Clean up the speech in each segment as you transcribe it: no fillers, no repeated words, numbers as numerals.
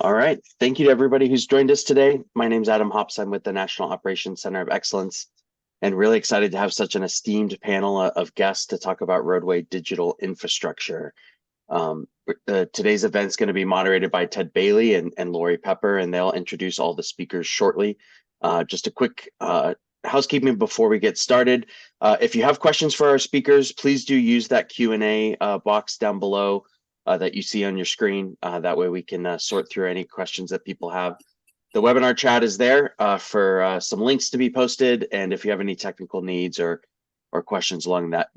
All right. Thank you to everybody who's joined us today. My name is Adam Hops. I'm with the National Operations Center of Excellence and really excited to have such an esteemed panel of guests to talk about roadway digital infrastructure. Today's event is going to be moderated by Ted Bailey and Lori Pepper, and they'll introduce all the speakers shortly. Just a quick housekeeping before we get started. If you have questions for our speakers, please do use that Q&A box down below that you see on your screen. That way we can sort through any questions that people have. The webinar chat is there for some links to be posted. And if you have any technical needs or questions along that,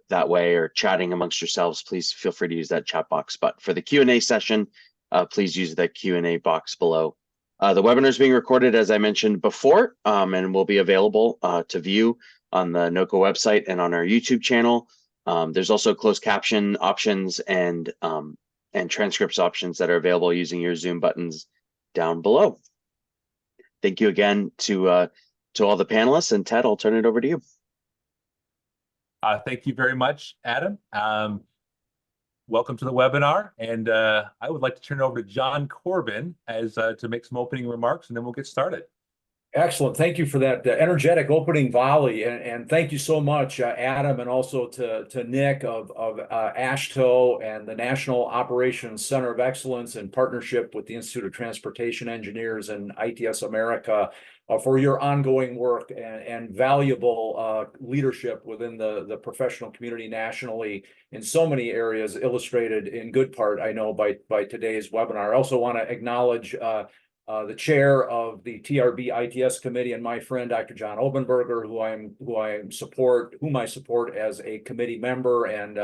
that way, or chatting amongst yourselves, please feel free to use that chat box. But for the Q&A session, please use the Q&A box below. The webinar is being recorded, as I mentioned before, and will be available to view on the NOCO website and on our YouTube channel. There's also closed caption options and transcripts options that are available using your Zoom buttons down below. Thank you again to all the panelists, and Ted, I'll turn it over to you. Thank you very much, Adam. Welcome to the webinar, and I would like to turn it over to John Corbin to make some opening remarks, and then we'll get started. Excellent. Thank you for that energetic opening volley, and thank you so much, Adam, and also to Nick of AASHTO and the National Operations Center of Excellence in partnership with the Institute of Transportation Engineers and ITS America for your ongoing work and valuable leadership within the professional community nationally in so many areas, illustrated in good part, I know, by today's webinar. I also want to acknowledge the chair of the TRB ITS committee and my friend, Dr. John Obenberger, whom I support as a committee member and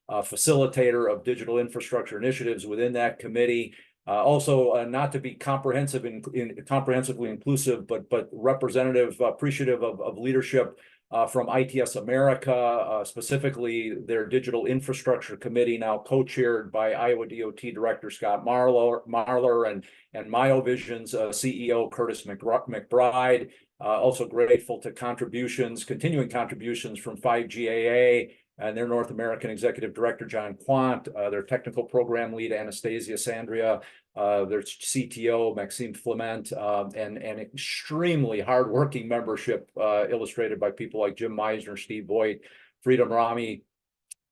facilitator of digital infrastructure initiatives within that committee. Also, not to be comprehensively inclusive, but representative, appreciative of leadership from ITS America, specifically their Digital Infrastructure Committee, now co-chaired by Iowa DOT Director Scott Marler and MyoVision's CEO Curtis McBride. Also grateful to continuing contributions from 5GAA and their North American Executive Director John Quant, their Technical Program Lead Anastasia Sandria, their CTO Maxime Flement, and extremely hardworking membership illustrated by people like Jim Meisner, Steve Voigt, Freedom Rami,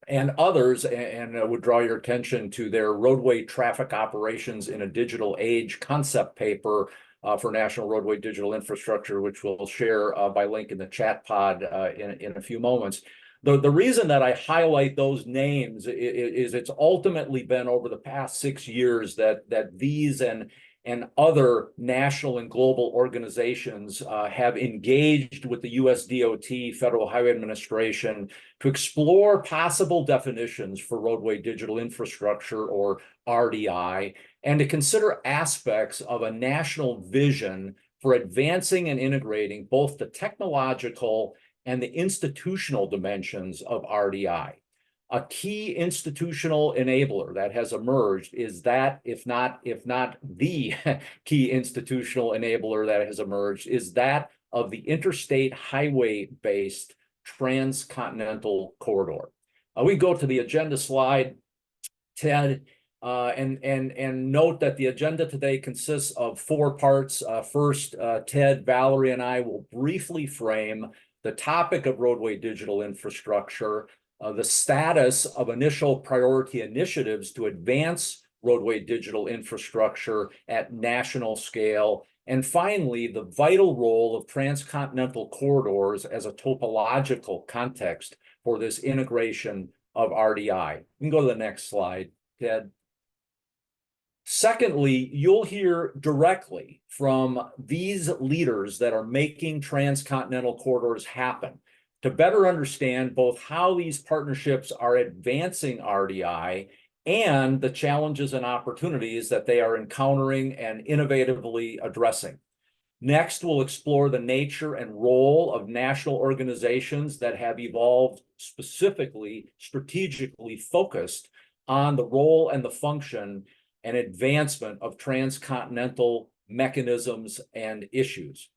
and others, and would draw your attention to their Roadway Traffic Operations in a Digital Age concept paper for National Roadway Digital Infrastructure, which we'll share by link in the chat pod in a few moments. The reason that I highlight those names is it's ultimately been over the past 6 years that these and other national and global organizations have engaged with the US DOT, Federal Highway Administration, to explore possible definitions for roadway digital infrastructure, or RDI, and to consider aspects of a national vision for advancing and integrating both the technological and the institutional dimensions of RDI. A key institutional enabler that has emerged is that, if not the key institutional enabler that has emerged, is that of the interstate highway-based transcontinental corridor. We go to the agenda slide, Ted, and note that the agenda today consists of 4 parts. First, Ted, Valerie, and I will briefly frame the topic of roadway digital infrastructure, the status of initial priority initiatives to advance roadway digital infrastructure at national scale, and finally, the vital role of transcontinental corridors as a topological context for this integration of RDI. We can go to the next slide, Ted. Secondly, you'll hear directly from these leaders that are making transcontinental corridors happen to better understand both how these partnerships are advancing RDI and the challenges and opportunities that they are encountering and innovatively addressing. Next, we'll explore the nature and role of national organizations that have evolved specifically, strategically focused on the role and the function and advancement of transcontinental mechanisms and issues.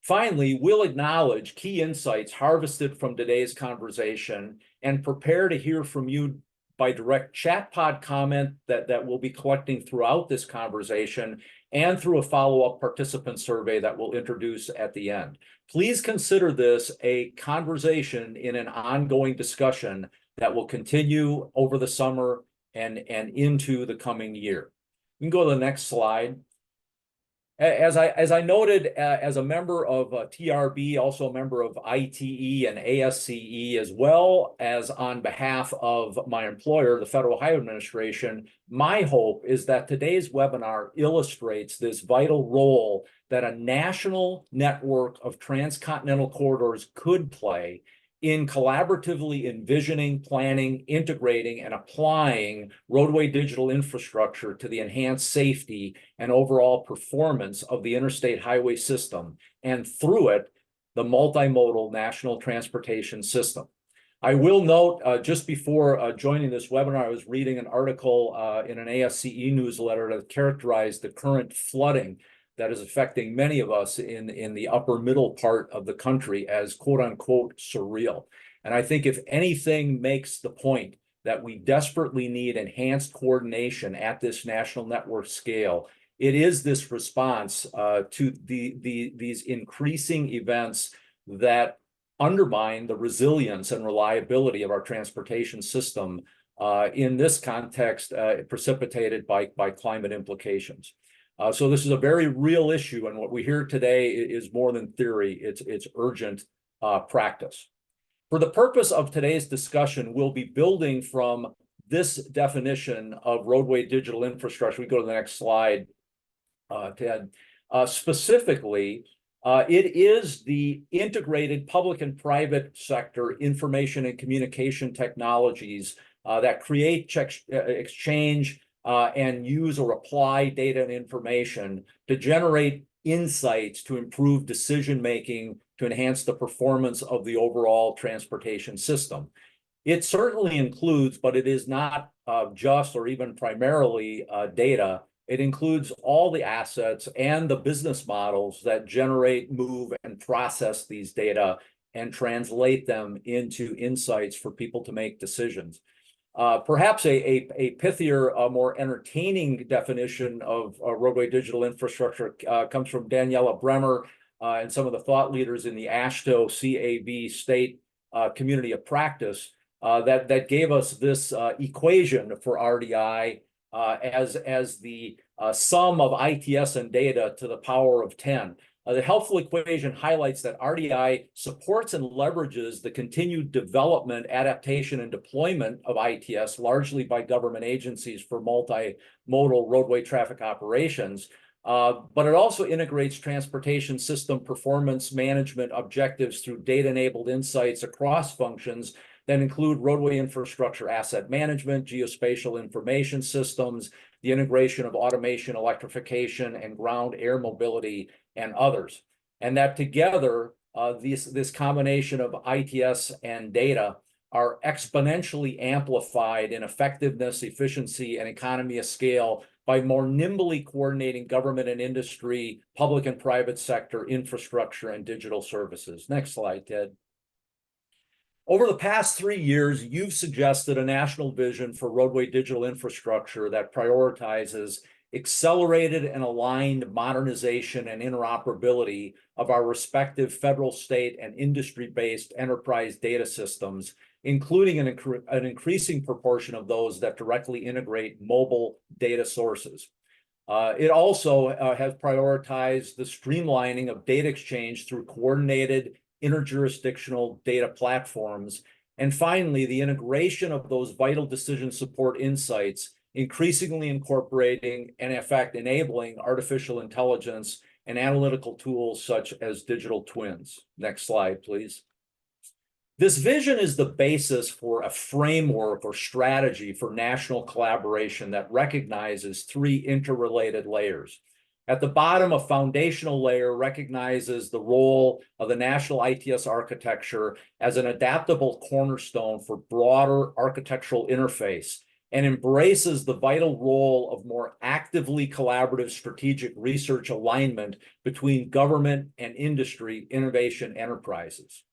Finally, we'll acknowledge key insights harvested from today's conversation and prepare to hear from you by direct chat pod comment that we'll be collecting throughout this conversation, and through a follow-up participant survey that we'll introduce at the end. Please consider this a conversation in an ongoing discussion that will continue over the summer and into the coming year. You can go to the next slide. As I noted, as a member of TRB, also a member of ITE and ASCE, as well as on behalf of my employer, the Federal Highway Administration, my hope is that today's webinar illustrates this vital role that a national network of transcontinental corridors could play in collaboratively envisioning, planning, integrating, and applying roadway digital infrastructure to the enhanced safety and overall performance of the interstate highway system, and through it, the multimodal national transportation system. I will note, just before joining this webinar, I was reading an article in an ASCE newsletter that characterized the current flooding that is affecting many of us in the upper middle part of the country as quote unquote surreal. And I think if anything makes the point that we desperately need enhanced coordination at this national network scale, it is this response to these increasing events that undermine the resilience and reliability of our transportation system, in this context precipitated by climate implications. So this is a very real issue, and what we hear today is more than theory, it's urgent practice. For the purpose of today's discussion, we'll be building from this definition of roadway digital infrastructure. We go to the next slide, Ted. Specifically, it is the integrated public and private sector information and communication technologies that create, exchange, and use or apply data and information to generate insights to improve decision-making to enhance the performance of the overall transportation system. It certainly includes, but it is not just or even primarily data. It includes all the assets and the business models that generate, move, and process these data and translate them into insights for people to make decisions. Perhaps a pithier, more entertaining definition of roadway digital infrastructure comes from Daniela Bremer and some of the thought leaders in the AASHTO CAB state community of practice that gave us this equation for RDI as the sum of ITS and data to the power of 10. The helpful equation highlights that RDI supports and leverages the continued development, adaptation, and deployment of ITS, largely by government agencies for multimodal roadway traffic operations. But it also integrates transportation system performance management objectives through data-enabled insights across functions that include roadway infrastructure asset management, geospatial information systems, the integration of automation, electrification, and ground air mobility, and others. And that together, this combination of ITS and data are exponentially amplified in effectiveness, efficiency, and economy of scale by more nimbly coordinating government and industry, public and private sector infrastructure, and digital services. Next slide, Ted. Over the past 3 years, you've suggested a national vision for roadway digital infrastructure that prioritizes accelerated and aligned modernization and interoperability of our respective federal, state, and industry-based enterprise data systems, including an increasing proportion of those that directly integrate mobile data sources. It also has prioritized the streamlining of data exchange through coordinated interjurisdictional data platforms. And finally, the integration of those vital decision support insights, increasingly incorporating and in fact enabling artificial intelligence and analytical tools such as digital twins. Next slide, please. This vision is the basis for a framework or strategy for national collaboration that recognizes 3 interrelated layers. At the bottom, a foundational layer recognizes the role of the national ITS architecture as an adaptable cornerstone for broader architectural interface and embraces the vital role of more actively collaborative strategic research alignment between government and industry innovation enterprises.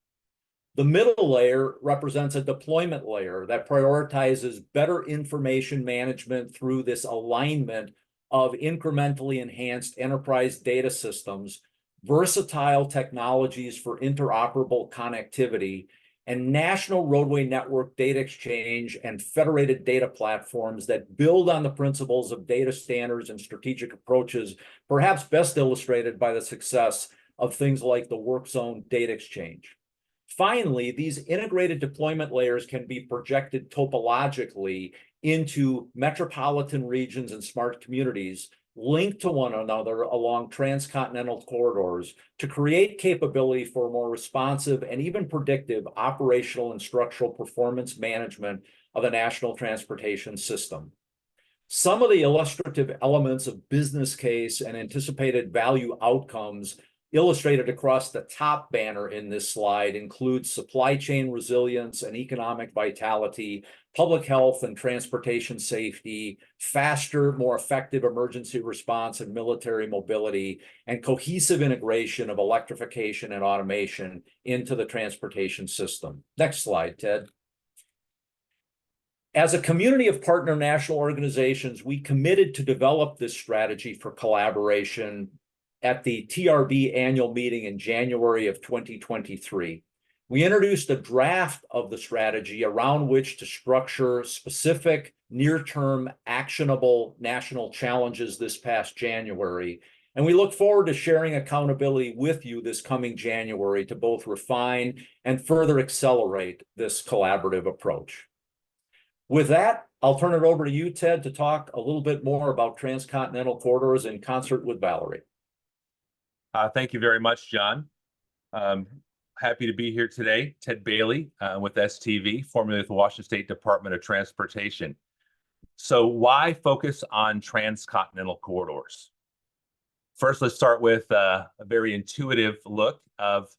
The middle layer represents a deployment layer that prioritizes better information management through this alignment of incrementally enhanced enterprise data systems, versatile technologies for interoperable connectivity, and national roadway network data exchange and federated data platforms that build on the principles of data standards and strategic approaches, perhaps best illustrated by the success of things like the work zone data exchange. Finally, these integrated deployment layers can be projected topologically into metropolitan regions and smart communities linked to one another along transcontinental corridors to create capability for more responsive and even predictive operational and structural performance management of the national transportation system. Some of the illustrative elements of business case and anticipated value outcomes illustrated across the top banner in this slide include supply chain resilience and economic vitality, public health and transportation safety, faster, more effective emergency response and military mobility, and cohesive integration of electrification and automation into the transportation system. Next slide, Ted. As a community of partner national organizations, we committed to develop this strategy for collaboration at the TRB annual meeting in January of 2023. We introduced a draft of the strategy around which to structure specific near-term actionable national challenges this past January. And we look forward to sharing accountability with you this coming January to both refine and further accelerate this collaborative approach. With that, I'll turn it over to you, Ted, to talk a little bit more about transcontinental corridors in concert with Valerie. Thank you very much, John. Happy to be here today. Ted Bailey with STV, formerly with the Washington State Department of Transportation. So why focus on transcontinental corridors? First, let's start with a very intuitive look of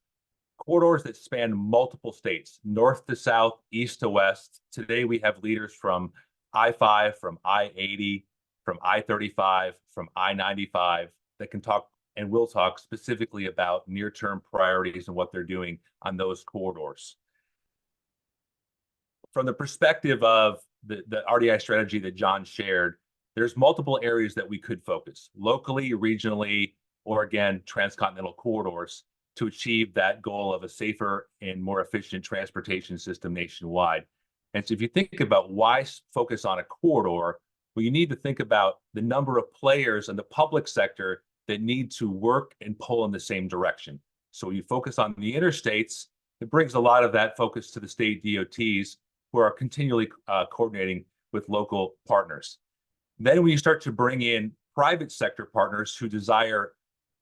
corridors that span multiple states, north to south, east to west. Today, we have leaders from I-5, from I-80, from I-35, from I-95 that can talk and will talk specifically about near-term priorities and what they're doing on those corridors. From the perspective of the RDI strategy that John shared, there's multiple areas that we could focus, locally, regionally, or again, transcontinental corridors to achieve that goal of a safer and more efficient transportation system nationwide. And so if you think about why focus on a corridor, well, you need to think about the number of players in the public sector that need to work and pull in the same direction. So when you focus on the interstates, it brings a lot of that focus to the state DOTs who are continually coordinating with local partners. Then when you start to bring in private sector partners who desire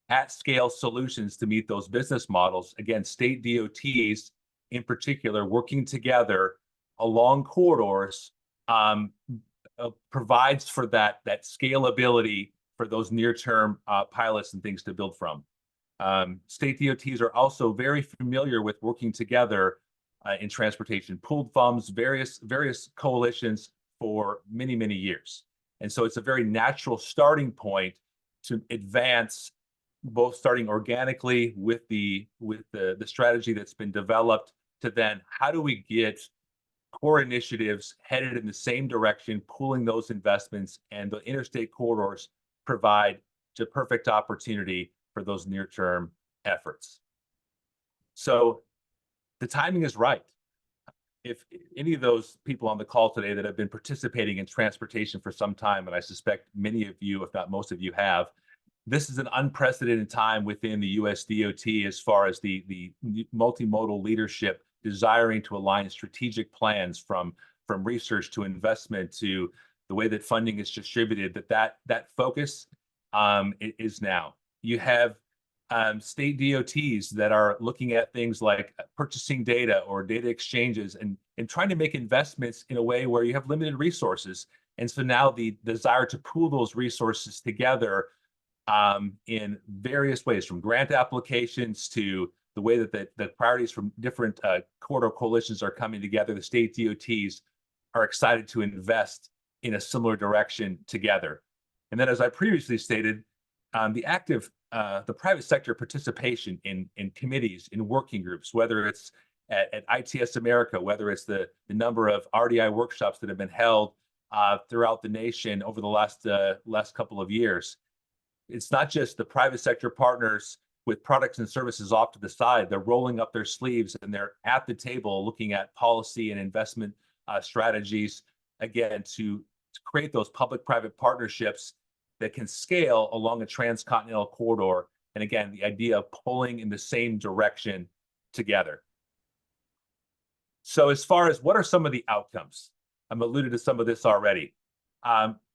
at-scale solutions to meet those business models, again, state DOTs in particular working together along corridors provides for that scalability for those near-term pilots and things to build from. State DOTs are also very familiar with working together in transportation, pooled funds, various coalitions for many, many years. And so it's a very natural starting point to advance, both starting organically with the strategy that's been developed, to then how do we get core initiatives headed in the same direction, pooling those investments, and the interstate corridors provide a perfect opportunity for those near-term efforts. So the timing is right. If any of those people on the call today that have been participating in transportation for some time, and I suspect many of you, if not most of you have, this is an unprecedented time within the US DOT as far as the multimodal leadership desiring to align strategic plans from research to investment to the way that funding is distributed, that focus is now. You have state DOTs that are looking at things like purchasing data or data exchanges and trying to make investments in a way where you have limited resources. And so now the desire to pool those resources together in various ways, from grant applications to the way that the priorities from different corridor coalitions are coming together, the state DOTs are excited to invest in a similar direction together. And then, as I previously stated, the private sector participation in committees, in working groups, whether it's at ITS America, whether it's the number of RDI workshops that have been held throughout the nation over the last couple of years. It's not just the private sector partners with products and services off to the side. They're rolling up their sleeves and they're at the table looking at policy and investment strategies, again, to create those public-private partnerships that can scale along a transcontinental corridor. And again, the idea of pulling in the same direction together. So as far as what are some of the outcomes, I'm alluded to some of this already.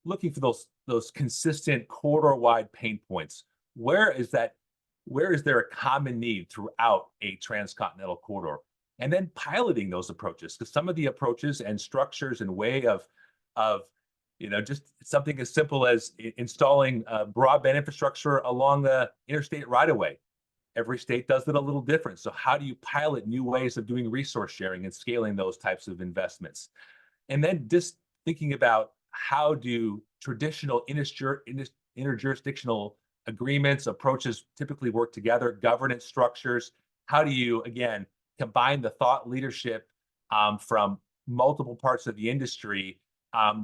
Looking for those consistent corridor-wide pain points. Where is there a common need throughout a transcontinental corridor? And then piloting those approaches, because some of the approaches and structures and way of just something as simple as installing broadband infrastructure along the interstate right-of-way. Every state does it a little different. So how do you pilot new ways of doing resource sharing and scaling those types of investments? And then just thinking about how do traditional interjurisdictional agreements, approaches typically work together, governance structures. How do you, again, combine the thought leadership from multiple parts of the industry,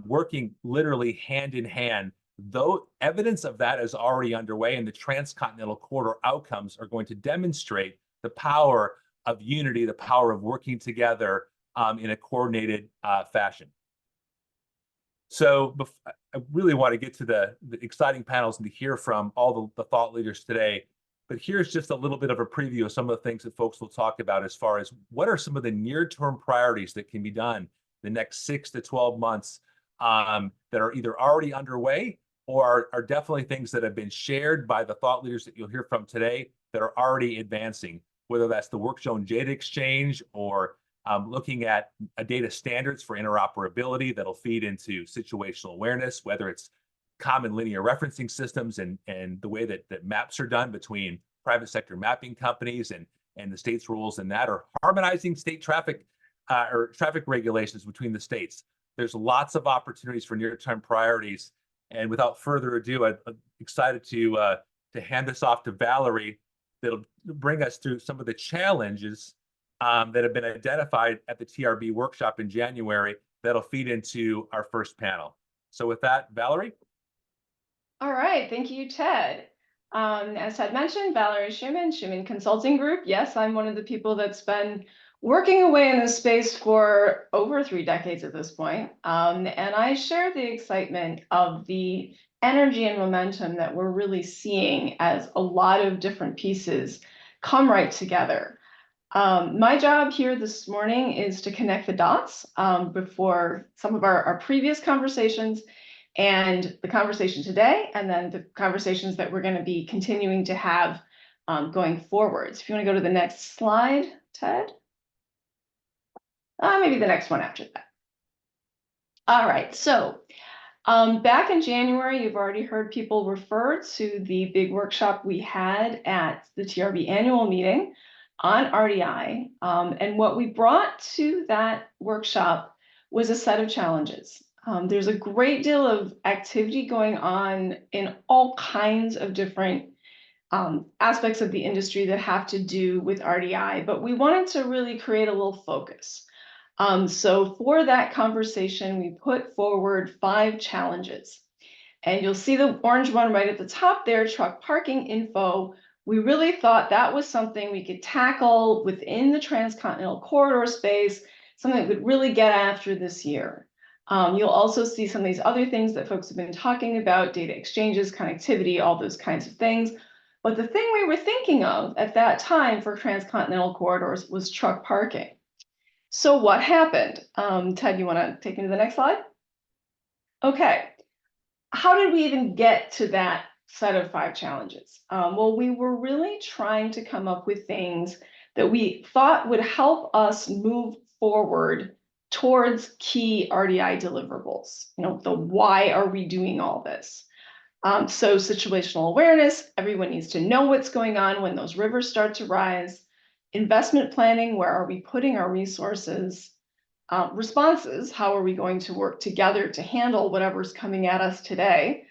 working literally hand in hand? Though evidence of that is already underway, and the transcontinental corridor outcomes are going to demonstrate the power of unity, the power of working together in a coordinated fashion. So I really want to get to the exciting panels and to hear from all the thought leaders today. But here's just a little bit of a preview of some of the things that folks will talk about as far as what are some of the near-term priorities that can be done the next 6 to 12 months that are either already underway or are definitely things that have been shared by the thought leaders that you'll hear from today that are already advancing, whether that's the work zone data exchange or looking at data standards for interoperability that'll feed into situational awareness, whether it's common linear referencing systems and the way that maps are done between private sector mapping companies and the state's rules and that, or harmonizing state traffic or traffic regulations between the states. There's lots of opportunities for near-term priorities. And without further ado, I'm excited to hand this off to Valerie that'll bring us through some of the challenges that have been identified at the TRB workshop in January that'll feed into our first panel. So with that, Valerie. All right, thank you, Ted. As Ted mentioned, Valerie Schuman Consulting Group. Yes, I'm one of the people that's been working away in this space for over 3 decades at this point. And I share the excitement of the energy and momentum that we're really seeing as a lot of different pieces come right together. My job here this morning is to connect the dots before some of our previous conversations and the conversation today, and then the conversations that we're going to be continuing to have going forwards. If you want to go to the next slide, Ted. Maybe the next one after that. All right, so back in January, you've already heard people refer to the big workshop we had at the TRB annual meeting on RDI. And what we brought to that workshop was a set of challenges. There's a great deal of activity going on in all kinds of different aspects of the industry that have to do with RDI, but we wanted to really create a little focus. So for that conversation, we put forward 5 challenges. And you'll see the orange one right at the top there, truck parking info. We really thought that was something we could tackle within the transcontinental corridor space, something that would really get after this year. You'll also see some of these other things that folks have been talking about, data exchanges, connectivity, all those kinds of things. But the thing we were thinking of at that time for transcontinental corridors was truck parking. So what happened? Ted, you want to take me to the next slide? Okay. How did we even get to that set of 5 challenges? Well, we were really trying to come up with things that we thought would help us move forward towards key RDI deliverables. The why are we doing all this? So situational awareness, everyone needs to know what's going on when those rivers start to rise. Investment planning, where are we putting our resources? Responses, how are we going to work together to handle whatever's coming at us today?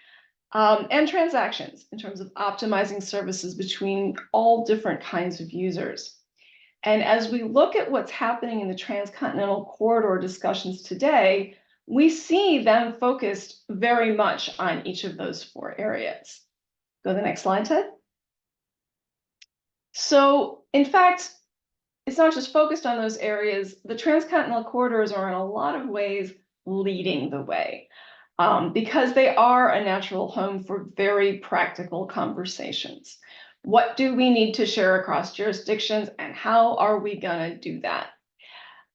And transactions, in terms of optimizing services between all different kinds of users. And as we look at what's happening in the Transcontinental Corridor discussions today, we see them focused very much on each of those 4 areas. Go to the next slide, Ted. So, in fact, it's not just focused on those areas. The transcontinental corridors are in a lot of ways leading the way because they are a natural home for very practical conversations. What do we need to share across jurisdictions, and how are we going to do that?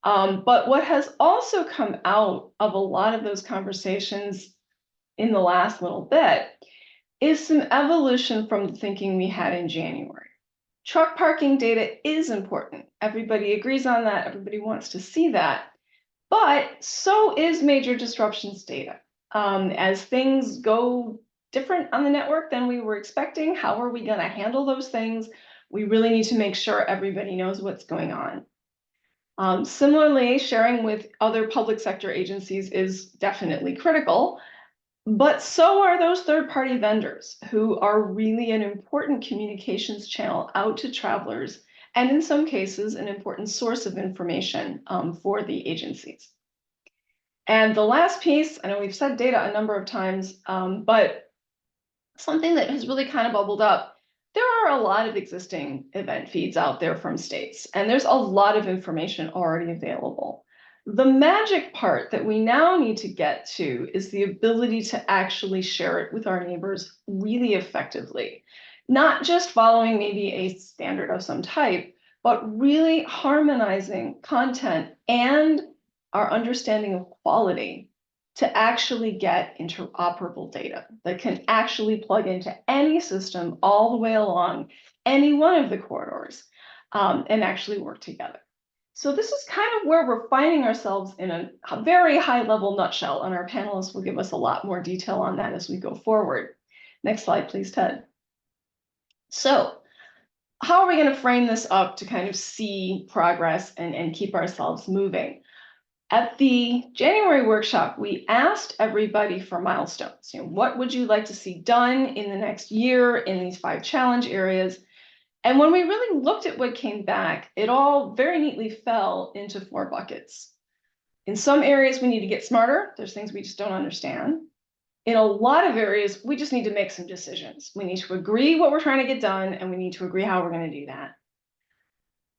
But what has also come out of a lot of those conversations in the last little bit is some evolution from the thinking we had in January. Truck parking data is important. Everybody agrees on that. Everybody wants to see that. But so is major disruptions data. As things go different on the network than we were expecting, how are we going to handle those things? We really need to make sure everybody knows what's going on. Similarly, sharing with other public sector agencies is definitely critical. But so are those third-party vendors who are really an important communications channel out to travelers, and in some cases, an important source of information for the agencies. And the last piece, I know we've said data a number of times, but something that has really kind of bubbled up, there are a lot of existing event feeds out there from states, and there's a lot of information already available. The magic part that we now need to get to is the ability to actually share it with our neighbors really effectively, not just following maybe a standard of some type, but really harmonizing content and our understanding of quality to actually get interoperable data that can actually plug into any system all the way along any one of the corridors and actually work together. So this is kind of where we're finding ourselves in a very high level nutshell, and our panelists will give us a lot more detail on that as we go forward. Next slide, please, Ted. So how are we going to frame this up to kind of see progress and keep ourselves moving? At the January workshop, we asked everybody for milestones. What would you like to see done in the next year in these 5 challenge areas? And when we really looked at what came back, it all very neatly fell into 4 buckets. In some areas, we need to get smarter. There's things we just don't understand. In a lot of areas, we just need to make some decisions. We need to agree what we're trying to get done, and we need to agree how we're going to do that.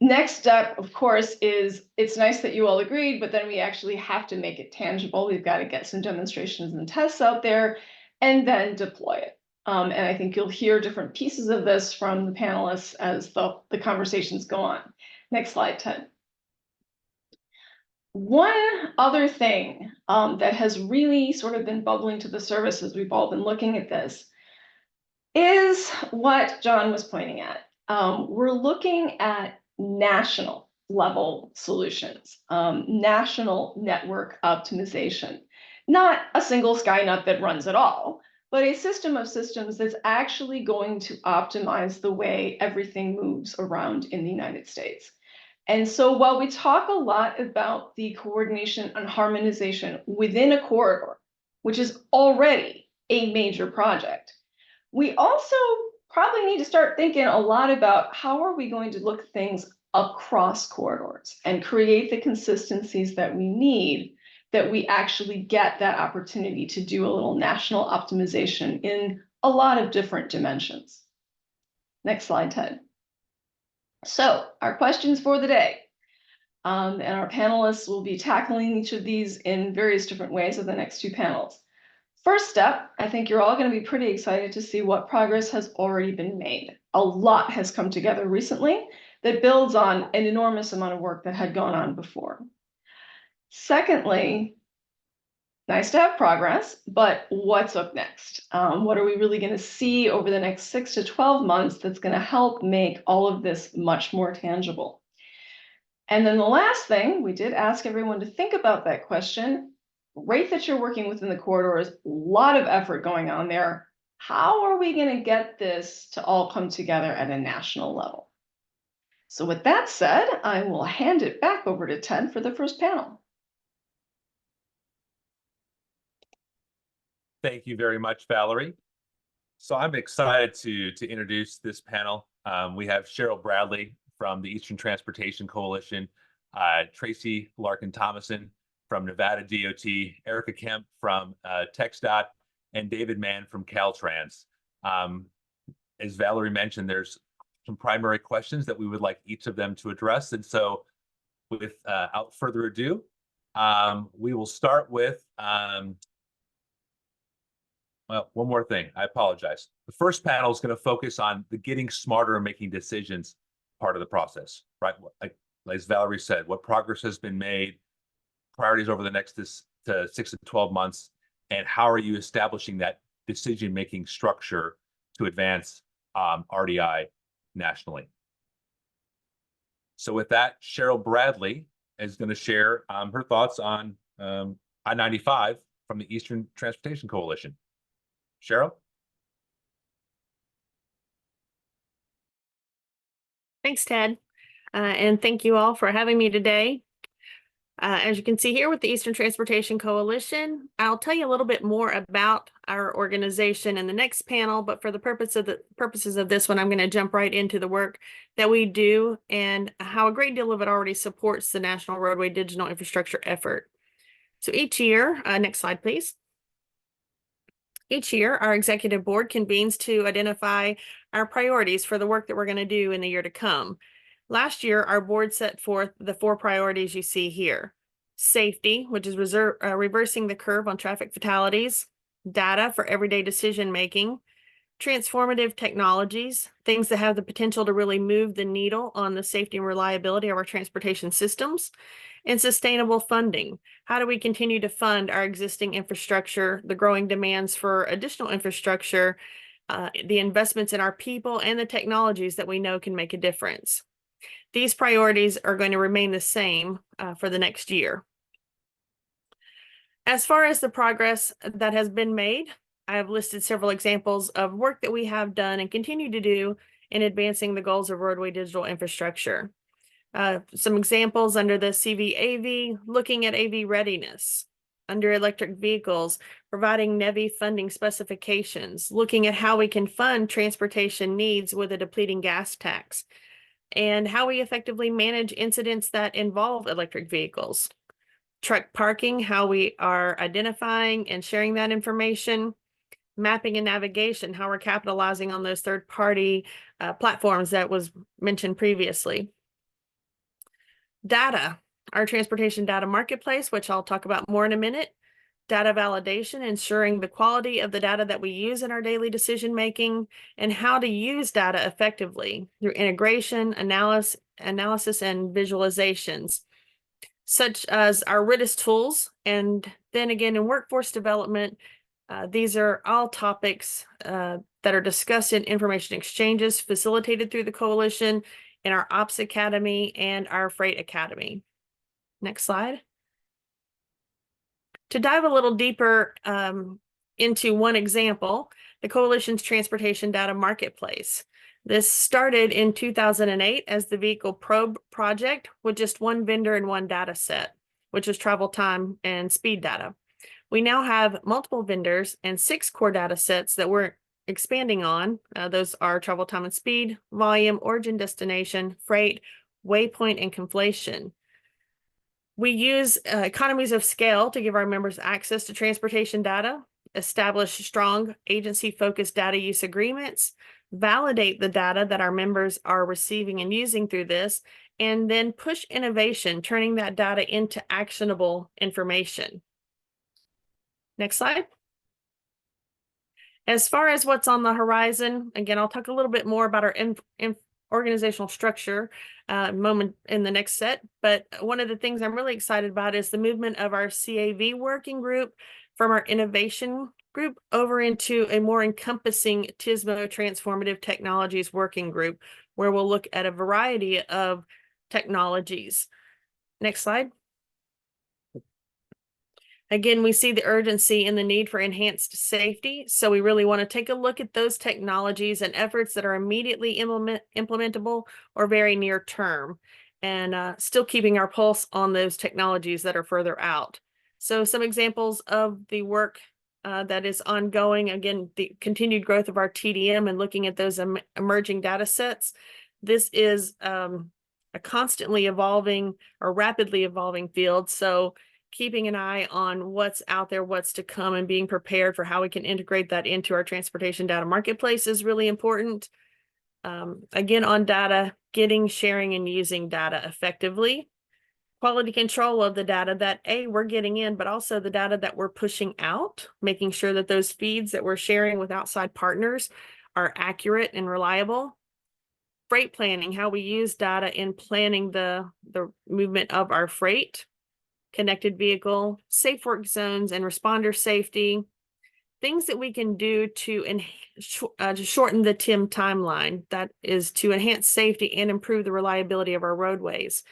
Next step, of course, is it's nice that you all agreed, but then we actually have to make it tangible. We've got to get some demonstrations and tests out there and then deploy it. And I think you'll hear different pieces of this from the panelists as the conversations go on. Next slide, Ted. One other thing that has really sort of been bubbling to the surface as we've all been looking at this is what John was pointing at. We're looking at national level solutions, national network optimization, not a single Skynet that runs it all, but a system of systems that's actually going to optimize the way everything moves around in the United States. And so while we talk a lot about the coordination and harmonization within a corridor, which is already a major project, we also probably need to start thinking a lot about how are we going to look at things across corridors and create the consistencies that we need, that we actually get that opportunity to do a little national optimization in a lot of different dimensions. Next slide, Ted. So our questions for the day, and our panelists will be tackling each of these in various different ways of the next 2 panels. First step, I think you're all going to be pretty excited to see what progress has already been made. A lot has come together recently that builds on an enormous amount of work that had gone on before. Secondly, nice to have progress, but what's up next? What are we really going to see over the next 6 to 12 months that's going to help make all of this much more tangible? And then the last thing, we did ask everyone to think about that question. Great that you're working within the corridors, a lot of effort going on there. How are we going to get this to all come together at a national level? So with that said, I will hand it back over to Ted for the first panel. Thank you very much, Valerie. So I'm excited to introduce this panel. We have Cheryl Bradley from the Eastern Transportation Coalition, Tracy Larkin-Thomason from Nevada DOT, Erica Kemp from TxDOT, and David Mann from Caltrans. As Valerie mentioned, there's some primary questions that we would like each of them to address. And so without further ado, we will start with, well, one more thing, I apologize. The first panel is going to focus on the getting smarter and making decisions part of the process, right? Like, as Valerie said, what progress has been made, priorities over the next 6 to 12 months, and how are you establishing that decision-making structure to advance RDI nationally. So with that, Cheryl Bradley is going to share her thoughts on I-95 from the Eastern Transportation Coalition. Cheryl? Thanks, Ted. And thank you all for having me today. As you can see here with the Eastern Transportation Coalition, I'll tell you a little bit more about our organization in the next panel, but for the purposes of this one, I'm going to jump right into the work that we do and how a great deal of it already supports the National Roadway Digital Infrastructure effort. So each year, next slide, please. Each year, our executive board convenes to identify our priorities for the work that we're going to do in the year to come. Last year, our board set forth the 4 priorities you see here. Safety, which is reversing the curve on traffic fatalities, data for everyday decision-making, transformative technologies, things that have the potential to really move the needle on the safety and reliability of our transportation systems, and sustainable funding. How do we continue to fund our existing infrastructure, the growing demands for additional infrastructure, the investments in our people, and the technologies that we know can make a difference? These priorities are going to remain the same for the next year. As far as the progress that has been made, I have listed several examples of work that we have done and continue to do in advancing the goals of roadway digital infrastructure. Some examples under the CV-AV, looking at AV readiness. Under electric vehicles, providing NEVI funding specifications, looking at how we can fund transportation needs with a depleting gas tax, and how we effectively manage incidents that involve electric vehicles. Truck parking, how we are identifying and sharing that information. Mapping and navigation, how we're capitalizing on those third-party platforms that was mentioned previously. Data, our transportation data marketplace, which I'll talk about more in a minute. Data validation, ensuring the quality of the data that we use in our daily decision-making, and how to use data effectively through integration, analysis, and visualizations, such as our RIDIS tools. And then again, in workforce development, these are all topics that are discussed in information exchanges facilitated through the coalition, in our Ops Academy and our Freight Academy. Next slide. To dive a little deeper into one example, the Coalition's Transportation Data Marketplace. This started in 2008 as the Vehicle Probe project with just one vendor and one data set, which was travel time and speed data. We now have multiple vendors and 6 core data sets that we're expanding on. Those are travel time and speed, volume, origin, destination, freight, waypoint, and conflation. We use economies of scale to give our members access to transportation data, establish strong agency-focused data use agreements, validate the data that our members are receiving and using through this, and then push innovation, turning that data into actionable information. Next slide. As far as what's on the horizon, again, I'll talk a little bit more about our organizational structure moment in the next set. But one of the things I'm really excited about is the movement of our CAV working group from our innovation group over into a more encompassing TSMO Transformative Technologies working group, where we'll look at a variety of technologies. Next slide. Again, we see the urgency and the need for enhanced safety. So we really want to take a look at those technologies and efforts that are immediately implementable or very near term, and still keeping our pulse on those technologies that are further out. So some examples of the work that is ongoing, again, the continued growth of our TDM and looking at those emerging data sets. This is a constantly evolving or rapidly evolving field. So keeping an eye on what's out there, what's to come, and being prepared for how we can integrate that into our transportation data marketplace is really important. Again, on data, getting, sharing, and using data effectively. Quality control of the data that we're getting in, but also the data that we're pushing out, making sure that those feeds that we're sharing with outside partners are accurate and reliable. Freight planning, how we use data in planning the movement of our freight. Connected vehicle, safe work zones, and responder safety. Things that we can do to shorten the TIM timeline, that is to enhance safety and improve the reliability of our roadways.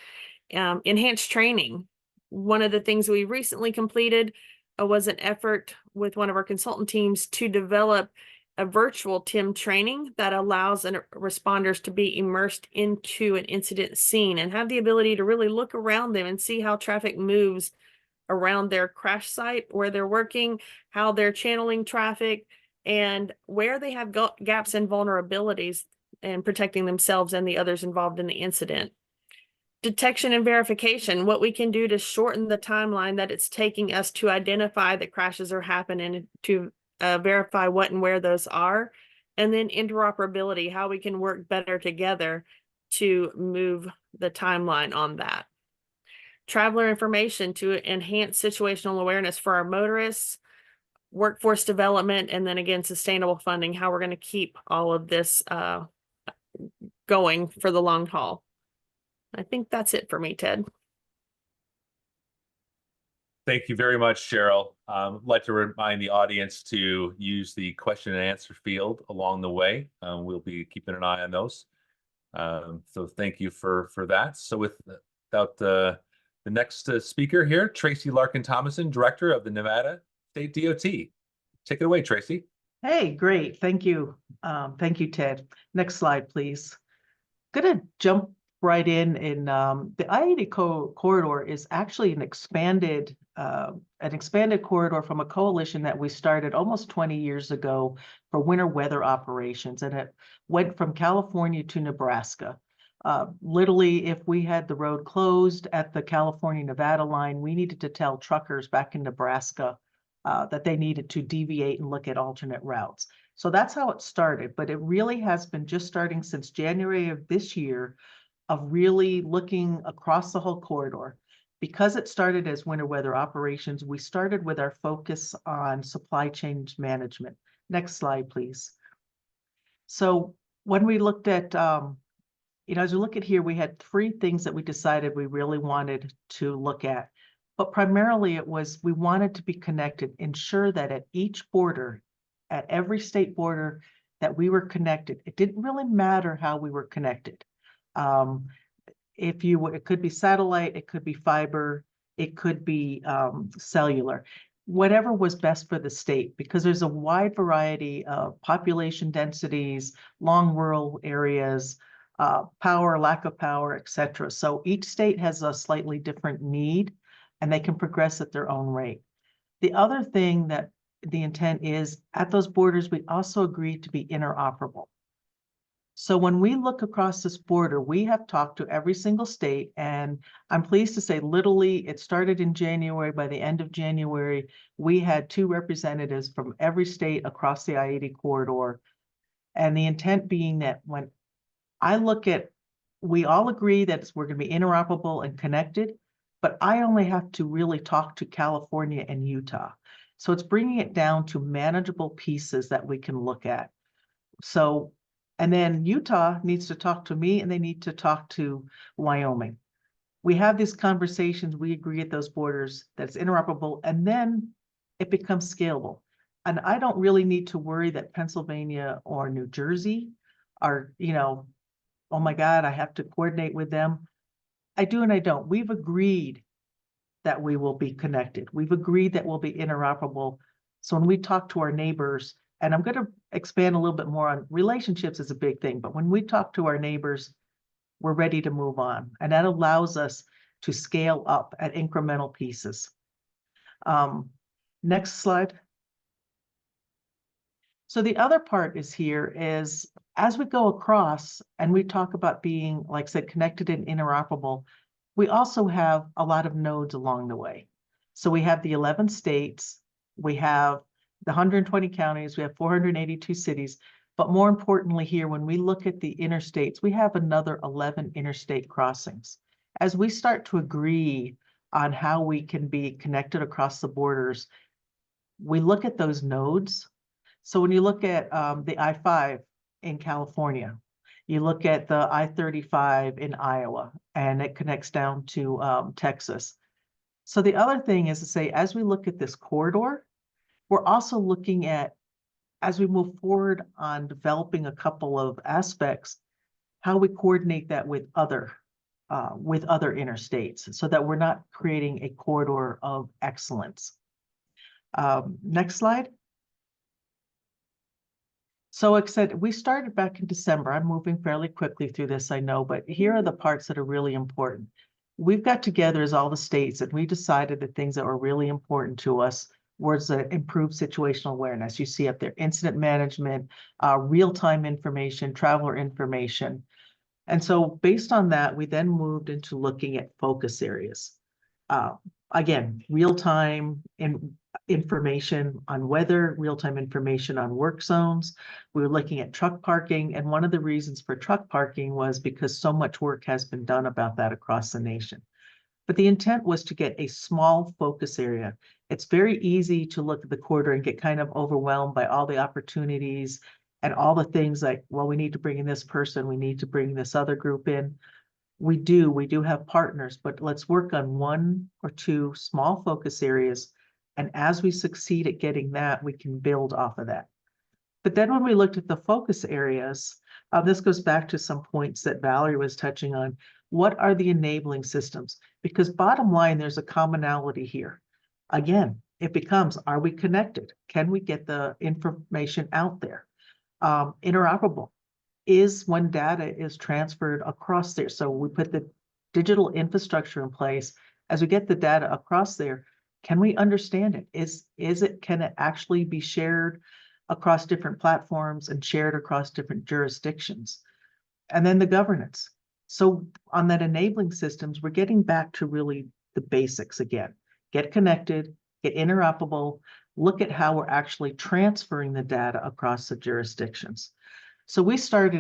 Enhanced training. One of the things we recently completed was an effort with one of our consultant teams to develop a virtual TIM training that allows responders to be immersed into an incident scene and have the ability to really look around them and see how traffic moves around their crash site, where they're working, how they're channeling traffic, and where they have gaps and vulnerabilities and protecting themselves and the others involved in the incident. Detection and verification, what we can do to shorten the timeline that it's taking us to identify that crashes are happening, to verify what and where those are. And then interoperability, how we can work better together to move the timeline on that. Traveler information to enhance situational awareness for our motorists, workforce development, and then again, sustainable funding, how we're going to keep all of this going for the long haul. I think that's it for me, Ted. Thank you very much, Cheryl. I'd like to remind the audience to use the question and answer field along the way. We'll be keeping an eye on those. So thank you for that. So without the next speaker here, Tracy Larkin Thomason, Director of the Nevada State DOT. Take it away, Tracy. Hey, great. Thank you. Thank you, Ted. Next slide, please. Gonna jump right in. The I-80 corridor is actually an expanded corridor from a coalition that we started almost 20 years ago for winter weather operations, and it went from California to Nebraska. Literally, if we had the road closed at the California-Nevada line, we needed to tell truckers back in Nebraska that they needed to deviate and look at alternate routes. So that's how it started, but it really has been just starting since January of this year of really looking across the whole corridor. Because it started as winter weather operations, we started with our focus on supply chain management. Next slide, please. So when we looked at, as we look at here, we had 3 things that we decided we really wanted to look at. But primarily it was, we wanted to be connected, ensure that at each border, at every state border, that we were connected. It didn't really matter how we were connected. It could be satellite, it could be fiber, it could be cellular, whatever was best for the state, because there's a wide variety of population densities, long rural areas, power, lack of power, etc. So each state has a slightly different need, and they can progress at their own rate. The other thing that the intent is, at those borders, we also agreed to be interoperable. So when we look across this border, we have talked to every single state, and I'm pleased to say, literally, it started in January. By the end of January, we had 2 representatives from every state across the I-80 corridor. And the intent being that when I look at, we all agree that we're going to be interoperable and connected, but I only have to really talk to California and Utah. So it's bringing it down to manageable pieces that we can look at. So, and then Utah needs to talk to me, and they need to talk to Wyoming. We have these conversations, we agree at those borders that's interoperable, and then it becomes scalable. And I don't really need to worry that Pennsylvania or New Jersey are, oh my God, I have to coordinate with them. I do and I don't. We've agreed that we will be connected. We've agreed that we'll be interoperable. So when we talk to our neighbors, and I'm going to expand a little bit more on relationships is a big thing, but when we talk to our neighbors, we're ready to move on. And that allows us to scale up at incremental pieces. Next slide. So the other part is As we go across and we talk about being, like I said, connected and interoperable, we also have a lot of nodes along the way. So we have the 11 states, we have the 120 counties, we have 482 cities, but more importantly here, when we look at the interstates, we have another 11 interstate crossings. As we start to agree on how we can be connected across the borders, we look at those nodes. So when you look at the I-5 in California, you look at the I-35 in Iowa, and it connects down to Texas. So the other thing is to say, as we look at this corridor, we're also looking at, as we move forward on developing a couple of aspects, how we coordinate that with other interstates so that we're not creating a corridor of excellence. Next slide. So like I said, we started back in December. I'm moving fairly quickly through this, I know, but here are the parts that are really important. We've got together as all the states and we decided the things that were really important to us was the improved situational awareness. You see up there, incident management, real-time information, traveler information. And so based on that, we then moved into looking at focus areas. Again, real-time information on weather, real-time information on work zones. We were looking at truck parking, and one of the reasons for truck parking was because so much work has been done about that across the nation. But the intent was to get a small focus area. It's very easy to look at the corridor and get kind of overwhelmed by all the opportunities and all the things like, well, we need to bring in this person, we need to bring this other group in. We do have partners, but let's work on one or two small focus areas. And as we succeed at getting that, we can build off of that. But then when we looked at the focus areas, this goes back to some points that Valerie was touching on. What are the enabling systems? Because bottom line, there's a commonality here. Again, it becomes, are we connected? Can we get the information out there? Interoperable is when data is transferred across there. So we put the digital infrastructure in place. As we get the data across there, can we understand it? Can it actually be shared across different platforms and shared across different jurisdictions? And then the governance. So on that enabling systems, we're getting back to really the basics again. Get connected, get interoperable, look at how we're actually transferring the data across the jurisdictions. So we started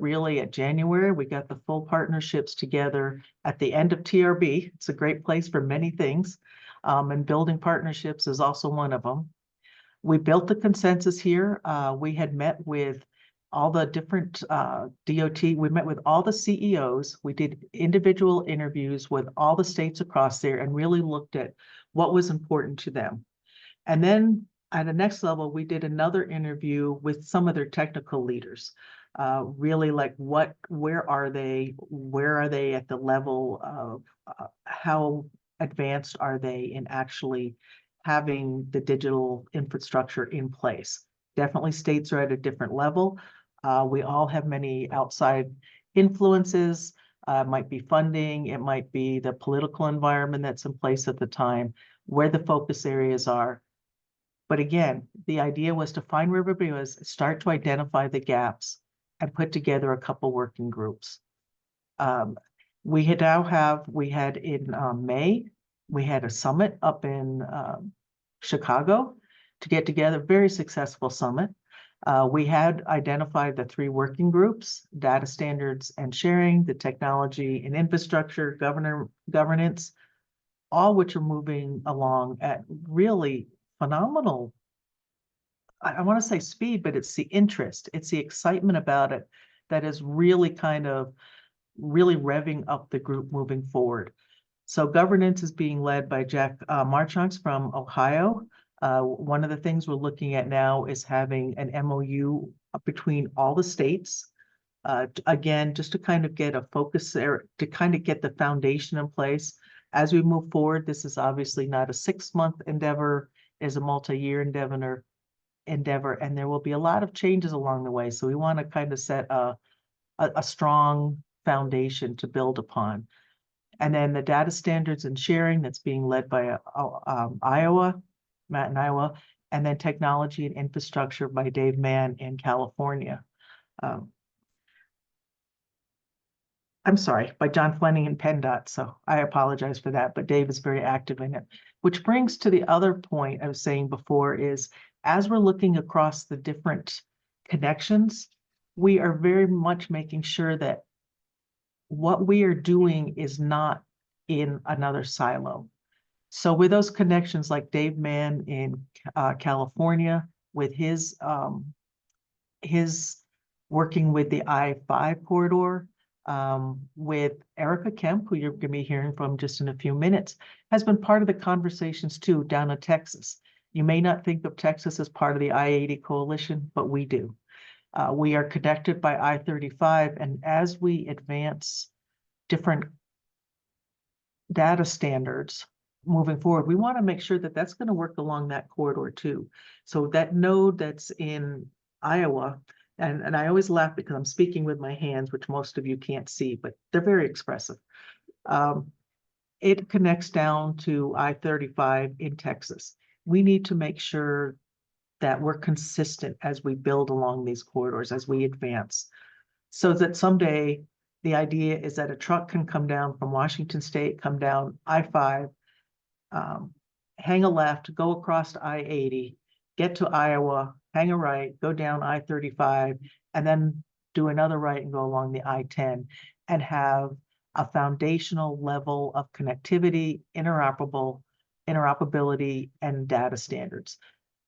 really at January. We got the full partnerships together at the end of TRB. It's a great place for many things. And building partnerships is also one of them. We built the consensus here. We had met with all the different DOT. We met with all the CEOs. We did individual interviews with all the states across there and really looked at what was important to them. And then at the next level, we did another interview with some of their technical leaders. Really like where are they? Where are they at the level of how advanced are they in actually having the digital infrastructure in place? Definitely states are at a different level. We all have many outside influences. It might be funding, it might be the political environment that's in place at the time, where the focus areas are. But again, the idea was to find where everybody was, start to identify the gaps and put together a couple working groups. We had in May, we had a summit up in Chicago to get together, very successful summit. We had identified the 3 working groups: data standards and sharing, the technology and infrastructure, governance, all which are moving along at really phenomenal, I want to say speed, but it's the interest, it's the excitement about it that is really kind of really revving up the group moving forward. So governance is being led by Jack Marchonks from Ohio. One of the things we're looking at now is having an MOU between all the states. Again, just to kind of get a focus there, to kind of get the foundation in place. As we move forward, this is obviously not a 6-month endeavor, is a multi-year endeavor, and there will be a lot of changes along the way. So we want to kind of set a strong foundation to build upon. And then the data standards and sharing that's being led by Matt in Iowa, and then technology and infrastructure by Dave Mann in California. um, I'm sorry, by John Fleming and PennDOT, so I apologize for that, but Dave is very active in it. Which brings to the other point I was saying before is, as we're looking across the different connections, we are very much making sure that what we are doing is not in another silo. So with those connections, like Dave Mann in California, with his working with the I-5 corridor, with Erica Kemp, who you're going to be hearing from just in a few minutes, has been part of the conversations too down in Texas. You may not think of Texas as part of the I-80 coalition, but we do. We are connected by I-35, and as we advance different data standards moving forward, we want to make sure that that's going to work along that corridor too. So that node that's in Iowa, and I always laugh because I'm speaking with my hands, which most of you can't see, but they're very expressive. It connects down to I-35 in Texas. We need to make sure that we're consistent as we build along these corridors, as we advance, so that someday the idea is that a truck can come down from Washington State, come down I-5, hang a left, go across to I-80, get to Iowa, hang a right, go down I-35, and then do another right and go along the I-10 and have a foundational level of connectivity, interoperability, and data standards.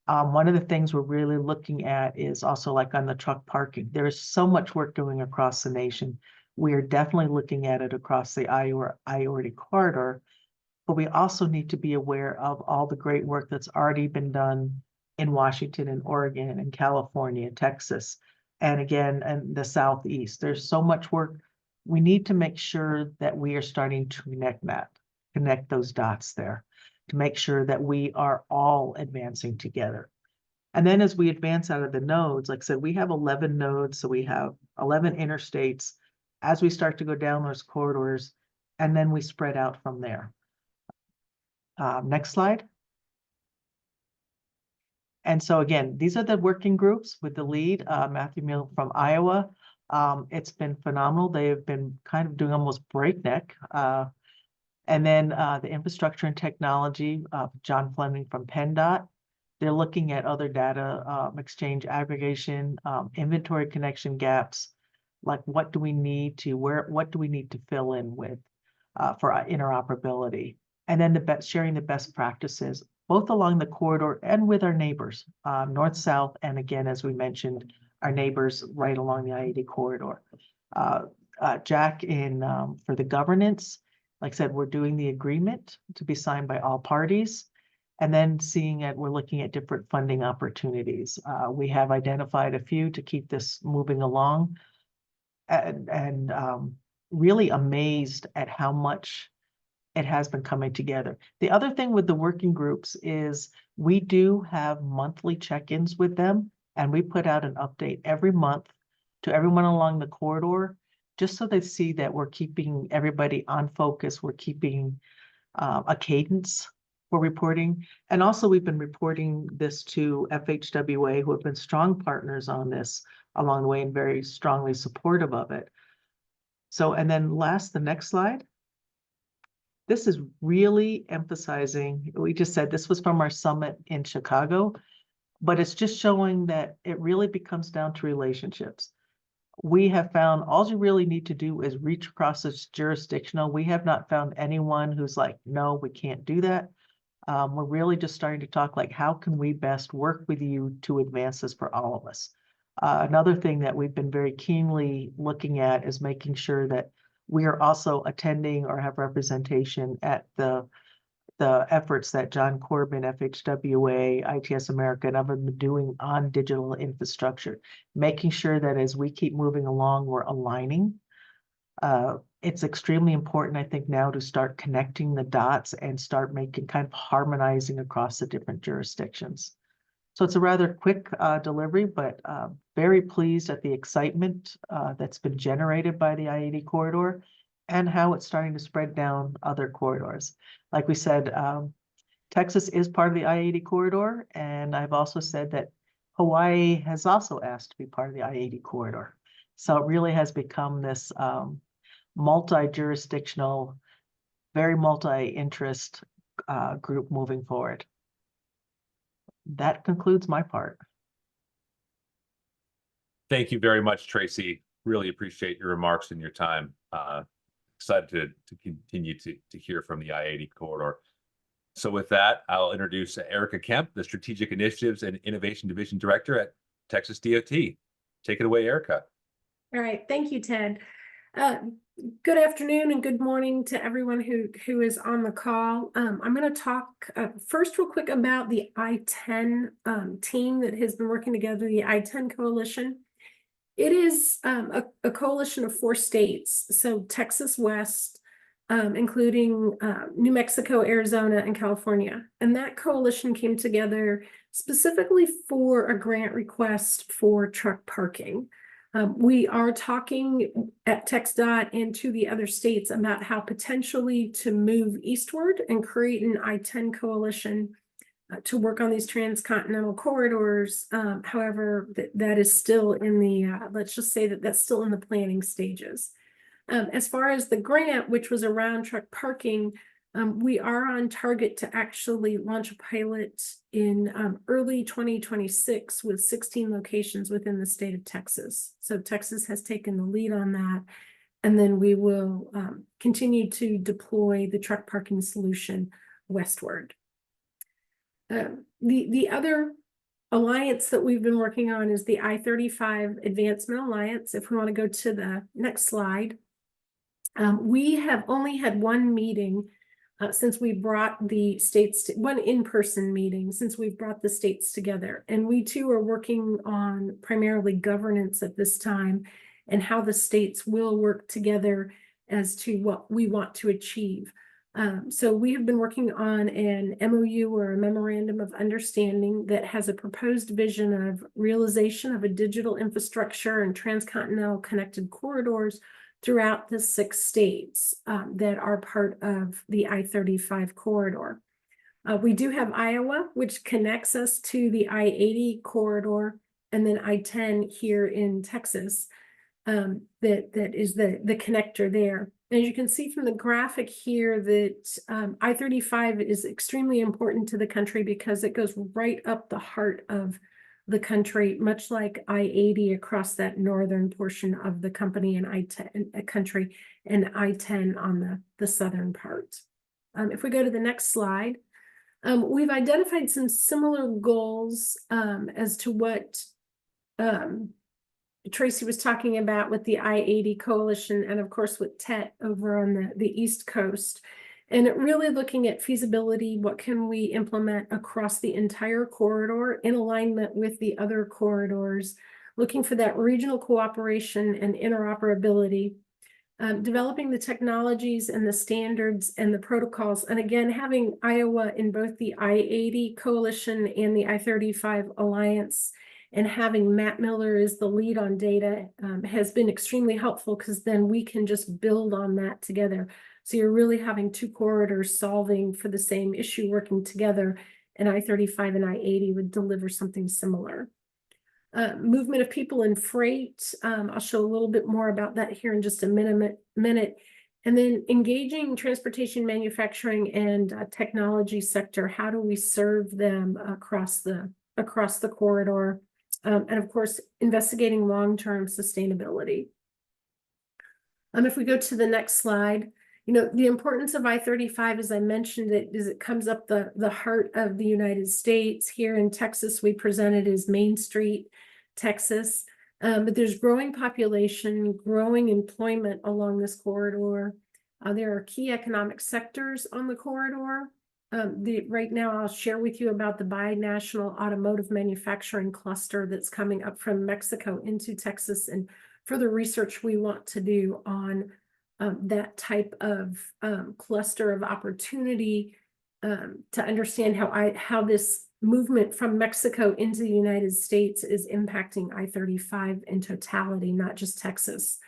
One of the things we're really looking at is also like on the truck parking. There is so much work going across the nation. We are definitely looking at it across the I-80 corridor, but we also need to be aware of all the great work that's already been done in Washington and Oregon and California, Texas, and again, and the Southeast. There's so much work. We need to make sure that we are starting to connect those dots there, to make sure that we are all advancing together. And then as we advance out of the nodes, like I said, we have 11 nodes, so we have 11 interstates as we start to go down those corridors, and then we spread out from there. Next slide. And so again, these are the working groups with the lead, Matthew Mill from Iowa. It's been phenomenal. They have been kind of doing almost breakneck. And then the infrastructure and technology, John Fleming from PennDOT. They're looking at other data exchange aggregation, inventory connection gaps, like what do we need to, what do we need to fill in with for interoperability? And then sharing the best practices, both along the corridor and with our neighbors, north, south, and again, as we mentioned, our neighbors right along the I-80 corridor. Jack for the governance, like I said, we're doing the agreement to be signed by all parties, and then we're looking at different funding opportunities. We have identified a few to keep this moving along, and really amazed at how much it has been coming together. The other thing with the working groups is we do have monthly check-ins with them, and we put out an update every month to everyone along the corridor, just so they see that we're keeping everybody on focus. We're keeping a cadence for reporting. And also we've been reporting this to FHWA, who have been strong partners on this along the way and very strongly supportive of it. So, and then the next slide. This is really emphasizing, we just said this was from our summit in Chicago, but it's just showing that it really becomes down to relationships. We have found all you really need to do is reach across this jurisdictional. We have not found anyone who's like, no, we can't do that. We're really just starting to talk like, how can we best work with you to advance this for all of us? Another thing that we've been very keenly looking at is making sure that we are also attending or have representation at the efforts that John Corbin, FHWA, ITS America, and others have been doing on digital infrastructure, making sure that as we keep moving along, we're aligning. It's extremely important, I think, now to start connecting the dots and start making kind of harmonizing across the different jurisdictions. So it's a rather quick delivery, but very pleased at the excitement that's been generated by the I-80 corridor and how it's starting to spread down other corridors. Like we said, Texas is part of the I-80 corridor, and I've also said that Hawaii has also asked to be part of the I-80 corridor. So it really has become this multi-jurisdictional, very multi-interest group moving forward. That concludes my part. Thank you very much, Tracy. Really appreciate your remarks and your time. Excited to continue to hear from the I-80 corridor. So with that, I'll introduce Erica Kemp, the Strategic Initiatives and Innovation Division Director at Texas DOT. Take it away, Erica. All right, thank you, Ted. Good afternoon and good morning to everyone who is on the call. I'm going to talk first real quick about the I-10 team that has been working together, the I-10 Coalition. It is a coalition of 4 states, so Texas West, including New Mexico, Arizona, and California. And that coalition came together specifically for a grant request for truck parking. We are talking at TxDOT and to the other states about how potentially to move eastward and create an I-10 coalition to work on these transcontinental corridors. However, that is still in the, let's just say that that's still in the planning stages. As far as the grant, which was around truck parking, we are on target to actually launch a pilot in early 2026 with 16 locations within the state of Texas. So Texas has taken the lead on that. And then we will continue to deploy the truck parking solution westward. The other alliance that we've been working on is the I-35 Advancement Alliance. If we want to go to the next slide. We have only had one meeting since we brought the states, one in-person meeting since we've brought the states together. And we too are working on primarily governance at this time and how the states will work together as to what we want to achieve. So we have been working on an MOU or a memorandum of understanding that has a proposed vision of realization of a digital infrastructure and transcontinental connected corridors throughout the 6 states that are part of the I-35 corridor. We do have Iowa, which connects us to the I-80 corridor, and then I-10 here in Texas. That is the connector there. As you can see from the graphic here that I-35 is extremely important to the country because it goes right up the heart of the country, much like I-80 across that northern portion of the company and I-10 country, and I-10 on the southern part. If we go to the next slide, we've identified some similar goals as to what Tracy was talking about with the I-80 coalition, and of course with TET over on the East Coast. And really looking at feasibility, what can we implement across the entire corridor in alignment with the other corridors, looking for that regional cooperation and interoperability, developing the technologies and the standards and the protocols. And again, having Iowa in both the I-80 coalition and the I-35 alliance, and having Matt Miller as the lead on data has been extremely helpful because then we can just build on that together. So you're really having 2 corridors solving for the same issue, working together, and I-35 and I-80 would deliver something similar. Movement of people and freight. I'll show a little bit more about that here in just a minute. And then engaging transportation, manufacturing, and technology sector. How do we serve them across the corridor? And of course, investigating long-term sustainability. If we go to the next slide, you know, the importance of I-35, as I mentioned, it comes up the heart of the United States. Here in Texas, we presented as Main Street, Texas. But there's growing population, growing employment along this corridor. There are key economic sectors on the corridor. Right now, I'll share with you about the binational automotive manufacturing cluster that's coming up from Mexico into Texas, and further research we want to do on that type of cluster of opportunity to understand how this movement from Mexico into the United States is impacting I-35 in totality, not just Texas.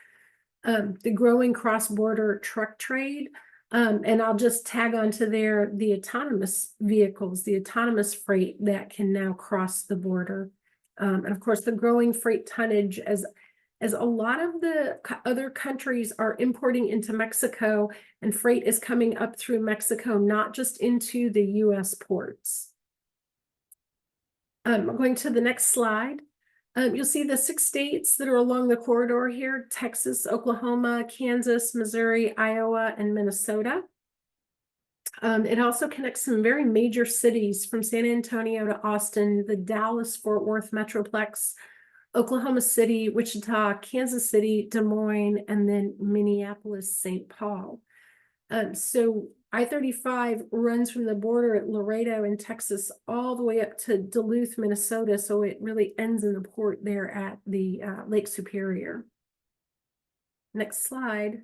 The growing cross-border truck trade. And I'll just tag onto there the autonomous vehicles, the autonomous freight that can now cross the border. And of course, the growing freight tonnage as as a lot of the other countries are importing into Mexico, and freight is coming up through Mexico, not just into the US ports. Going to the next slide. You'll see the 6 states that are along the corridor here: Texas, Oklahoma, Kansas, Missouri, Iowa, and Minnesota. It also connects some very major cities from San Antonio to Austin, the Dallas-Fort Worth Metroplex, Oklahoma City, Wichita, Kansas City, Des Moines, and then Minneapolis, St. Paul. So I-35 runs from the border at Laredo in Texas all the way up to Duluth, Minnesota. So it really ends in the port there at the Lake Superior. Next slide.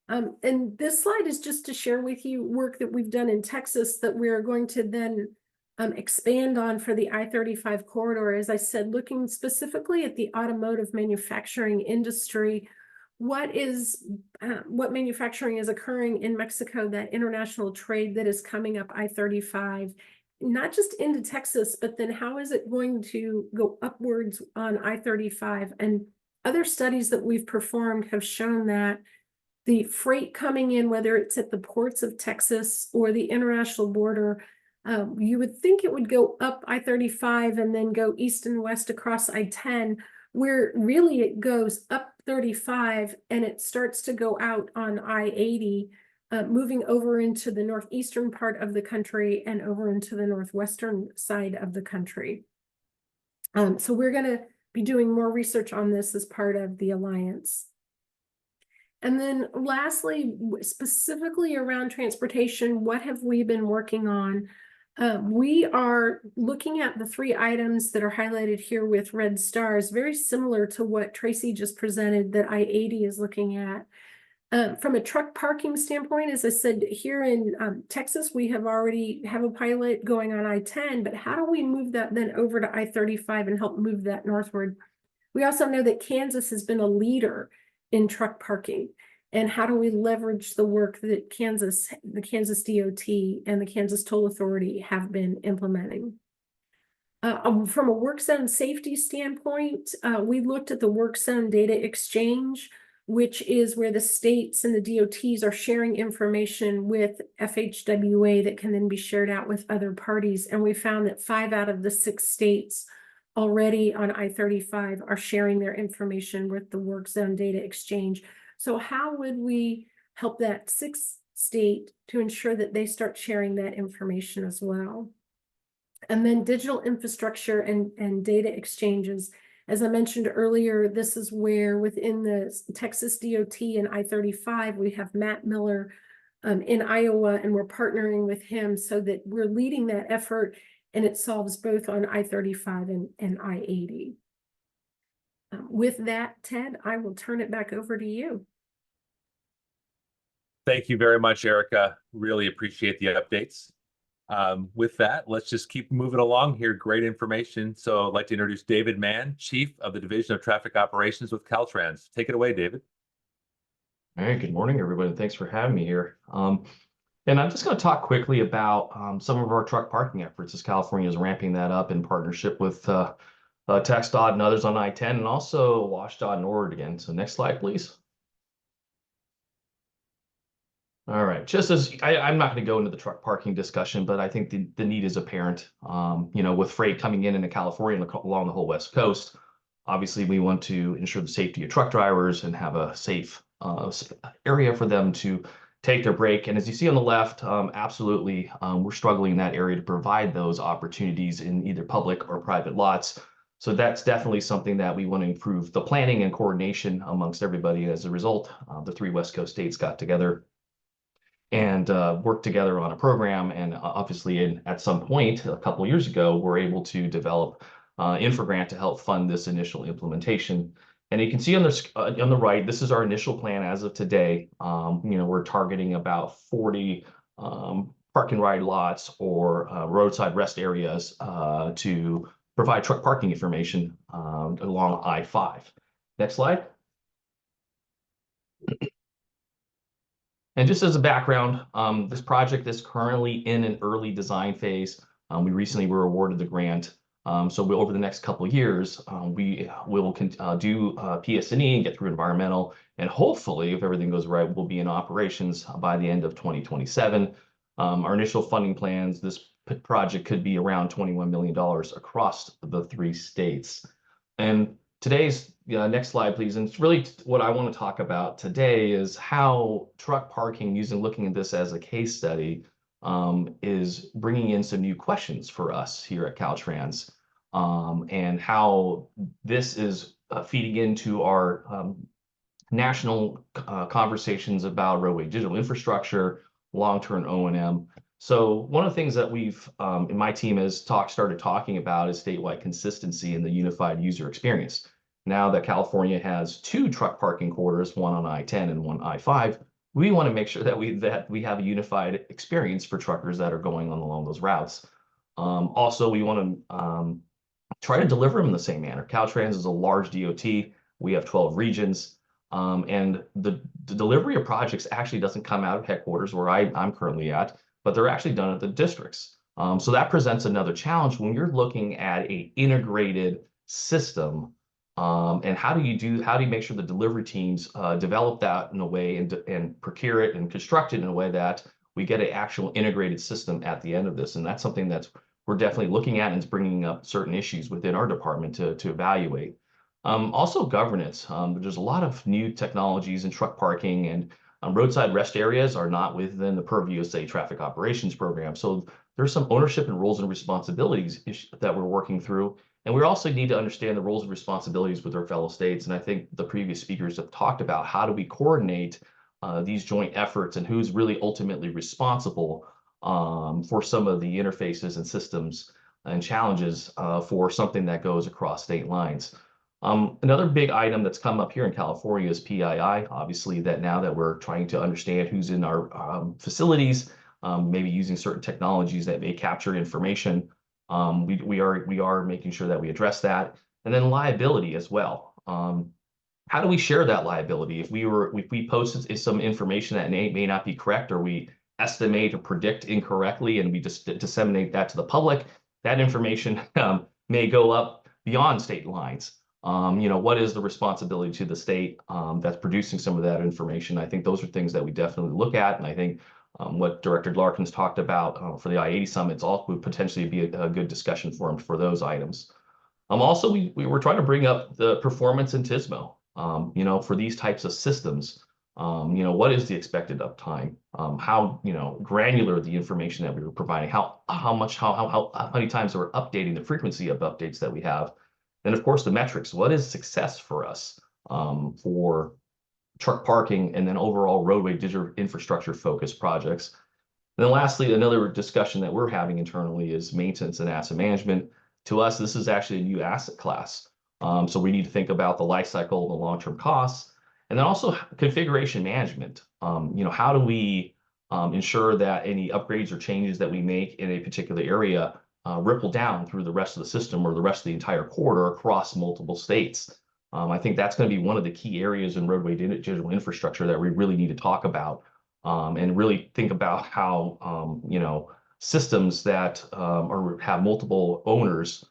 And this slide is just to share with you work that we've done in Texas that we're going to then expand on for the I-35 corridor. As I said, looking specifically at the automotive manufacturing industry, what manufacturing is occurring in Mexico, that international trade that is coming up I-35, not just into Texas, but then how is it going to go upwards on I-35? And other studies that we've performed have shown that the freight coming in, whether it's at the ports of Texas or the international border, you would think it would go up I-35 and then go east and west across I-10, where really it goes up 35 and it starts to go out on I-80, moving over into the northeastern part of the country and over into the northwestern side of the country. So we're going to be doing more research on this as part of the Alliance. And then lastly, specifically around transportation, what have we been working on? We are looking at the 3 items that are highlighted here with red stars, very similar to what Tracy just presented that I-80 is looking at. From a truck parking standpoint, as I said, here in Texas, we already have a pilot going on I-10, but how do we move that then over to I-35 and help move that northward? We also know that Kansas has been a leader in truck parking, and how do we leverage the work that the Kansas DOT and the Kansas Toll Authority have been implementing. From a work zone safety standpoint, we looked at the work zone data exchange, which is where the states and the DOTs are sharing information with FHWA that can then be shared out with other parties. And we found that 5 out of the 6 states already on I-35 are sharing their information with the work zone data exchange. So how would we help that 6th state to ensure that they start sharing that information as well? And then digital infrastructure and data exchanges. As I mentioned earlier, this is where within the Texas DOT and I-35, we have Matt Miller in Iowa, and we're partnering with him so that we're leading that effort, and it solves both on I-35 and I-80. With that, Ted, I will turn it back over to you. Thank you very much, Erica. Really appreciate the updates. With that, let's just keep moving along here. Great information. So I'd like to introduce David Mann, Chief of the Division of Traffic Operations with Caltrans. Take it away, David. All right, good morning, everybody. Thanks for having me here. And I'm just going to talk quickly about some of our truck parking efforts as California is ramping that up in partnership with TxDOT and others on I-10, and also WashDOT and Oregon. So next slide, please. All right, just as I'm not going to go into the truck parking discussion, but I think the need is apparent. With freight coming in into California and along the whole West Coast, obviously we want to ensure the safety of truck drivers and have a safe area for them to take their break. And as you see on the left, absolutely, we're struggling in that area to provide those opportunities in either public or private lots. So that's definitely something that we want to improve the planning and coordination amongst everybody. As a result, the 3 West Coast states got together and worked together on a program. And obviously, at some point, a couple of years ago, we're able to develop InfraGrant to help fund this initial implementation. And you can see on the right, this is our initial plan as of today. We're targeting about 40 park and ride lots or roadside rest areas to provide truck parking information along I-5. Next slide. And just as a background, this project is currently in an early design phase. We recently were awarded the grant Over the next couple of years, we will do PS&E and get through environmental, and hopefully, if everything goes right, we'll be in operations by the end of 2027. Our initial funding plans, this project could be around $21 million across the 3 states. And today's next slide, please. And it's really what I want to talk about today is how truck parking, looking at this as a case study, is bringing in some new questions for us here at Caltrans, and how this is feeding into our national conversations about roadway digital infrastructure, long-term O&M. So one of the things that we've, in my team has started talking about is statewide consistency in the unified user experience. Now that California has 2 truck parking corridors, one on I-10 and one I-5, we want to make sure that we have a unified experience for truckers that are going along those routes. Also, we want to try to deliver them in the same manner. Caltrans is a large DOT. We have 12 regions. And the delivery of projects actually doesn't come out of headquarters where I'm currently at, but they're actually done at the districts. So that presents another challenge when you're looking at an integrated system. And how do you make sure the delivery teams develop that in a way and procure it and construct it in a way that we get an actual integrated system at the end of this? And that's something that we're definitely looking at, and it's bringing up certain issues within our department to evaluate. Also governance. There's a lot of new technologies in truck parking, and roadside rest areas are not within the purview of, say, traffic operations program. So there's some ownership and roles and responsibilities that we're working through. And we also need to understand the roles and responsibilities with our fellow states. And I think the previous speakers have talked about how do we coordinate these joint efforts and who's really ultimately responsible for some of the interfaces and systems and challenges for something that goes across state lines. Another big item that's come up here in California is PII. Obviously, that now that we're trying to understand who's in our facilities, maybe using certain technologies that may capture information, we are making sure that we address that. And then liability as well. How do we share that liability? If we posted some information that may not be correct, or we estimate or predict incorrectly, and we just disseminate that to the public, that information may go up beyond state lines. What is the responsibility to the state that's producing some of that information? I think those are things that we definitely look at. And I think what Director Larkins talked about for the I-80 summits would potentially be a good discussion for those items. Also, we were trying to bring up the performance in TISMO, for these types of systems. What is the expected uptime? How granular the information that we were providing? How many times we're updating, the frequency of updates that we have? And of course, the metrics. What is success for us for truck parking and then overall roadway digital infrastructure focused projects? And then lastly, another discussion that we're having internally is maintenance and asset management. To us, this is actually a new asset class. So we need to think about the life cycle, the long-term costs, and then also configuration management. How do we ensure that any upgrades or changes that we make in a particular area ripple down through the rest of the system or the rest of the entire corridor across multiple states? I think that's going to be one of the key areas in roadway digital infrastructure that we really need to talk about, and really think about how systems that have multiple owners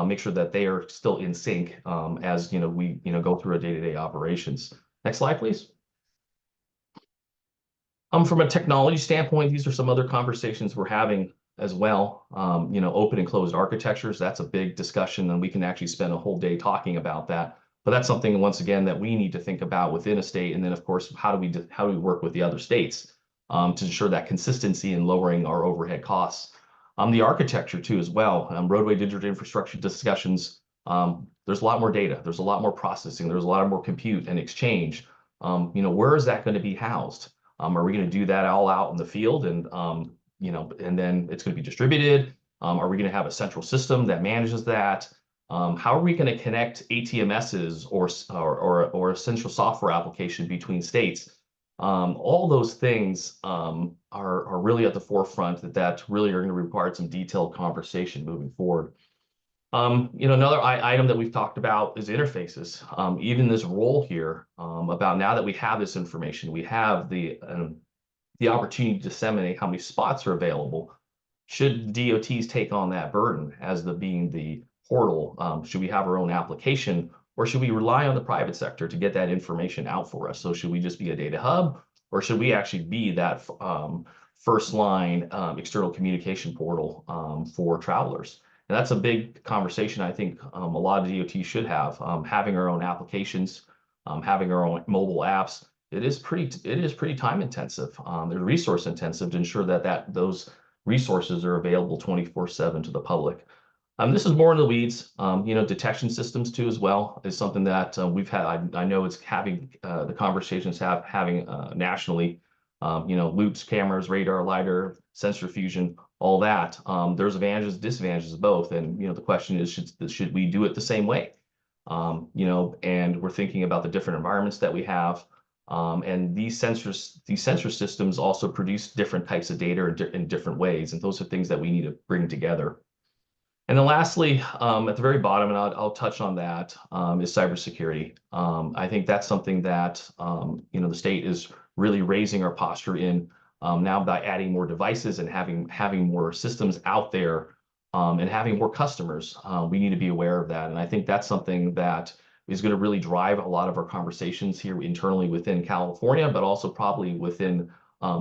make sure that they are still in sync as we go through a day-to-day operations. Next slide, please. From a technology standpoint, these are some other conversations we're having as well. Open and closed architectures, that's a big discussion, and we can actually spend a whole day talking about that. But that's something, once again, that we need to think about within a state. And then, of course, how do we work with the other states to ensure that consistency in lowering our overhead costs? The architecture, too, as well. Roadway digital infrastructure discussions, there's a lot more data. There's a lot more processing. There's a lot more compute and exchange. Where is that going to be housed? Are we going to do that all out in the field and then it's going to be distributed? Are we going to have a central system that manages that? How are we going to connect ATMSs or essential software application between states? All those things are really at the forefront that really are going to require some detailed conversation moving forward. Another item that we've talked about is interfaces. Even this role here about now that we have this information, we have the opportunity to disseminate how many spots are available. Should DOTs take on that burden as being the portal? Should we have our own application, or should we rely on the private sector to get that information out for us? So should we just be a data hub, or should we actually be that first line external communication portal for travelers? And that's a big conversation I think a lot of DOTs should have. Having our own applications, having our own mobile apps, it is pretty time intensive. They're resource intensive to ensure that those resources are available 24/7 to the public. This is more in the weeds. Detection systems too as well is something that we've had. I know it's having the conversations having nationally. Loops, cameras, radar, lidar, sensor fusion, all that. There's advantages, disadvantages of both, and the question is, should we do it the same way? And we're thinking about the different environments that we have. And these sensor systems also produce different types of data in different ways, and those are things that we need to bring together. And then lastly, at the very bottom, and I'll touch on that, is cybersecurity. I think that's something that the state is really raising our posture in now by adding more devices and having more systems out there and having more customers. We need to be aware of that, and I think that's something that is going to really drive a lot of our conversations here internally within California, but also probably within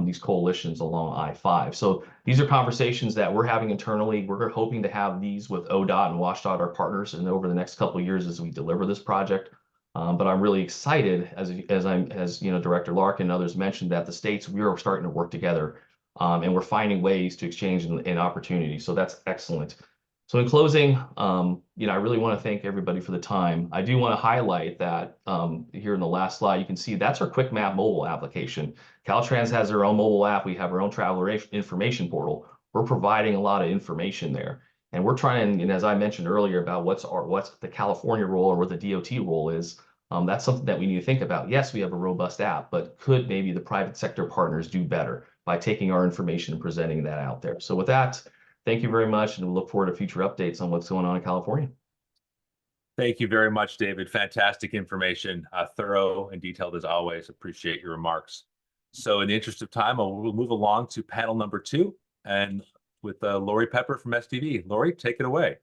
these coalitions along I-5. So these are conversations that we're having internally. We're hoping to have these with ODOT and WashDOT, our partners, and over the next couple of years as we deliver this project. But I'm really excited, as Director Larkin and others mentioned, that the states, we are starting to work together, and we're finding ways to exchange in opportunities. So that's excellent. So in closing, I really want to thank everybody for the time. I do want to highlight that here in the last slide, you can see that's our Quick Map mobile application. Caltrans has their own mobile app. We have our own traveler information portal. We're providing a lot of information there. And we're trying, and as I mentioned earlier about what's the California role or what the DOT role is, that's something that we need to think about. Yes, we have a robust app, but could maybe the private sector partners do better by taking our information and presenting that out there? So with that, thank you very much, and we look forward to future updates on what's going on in California. Thank you very much, David. Fantastic information, thorough and detailed as always. Appreciate your remarks. So in the interest of time, we'll move along to panel number 2, and with Lori Pepper from SDV. Lori, take it away.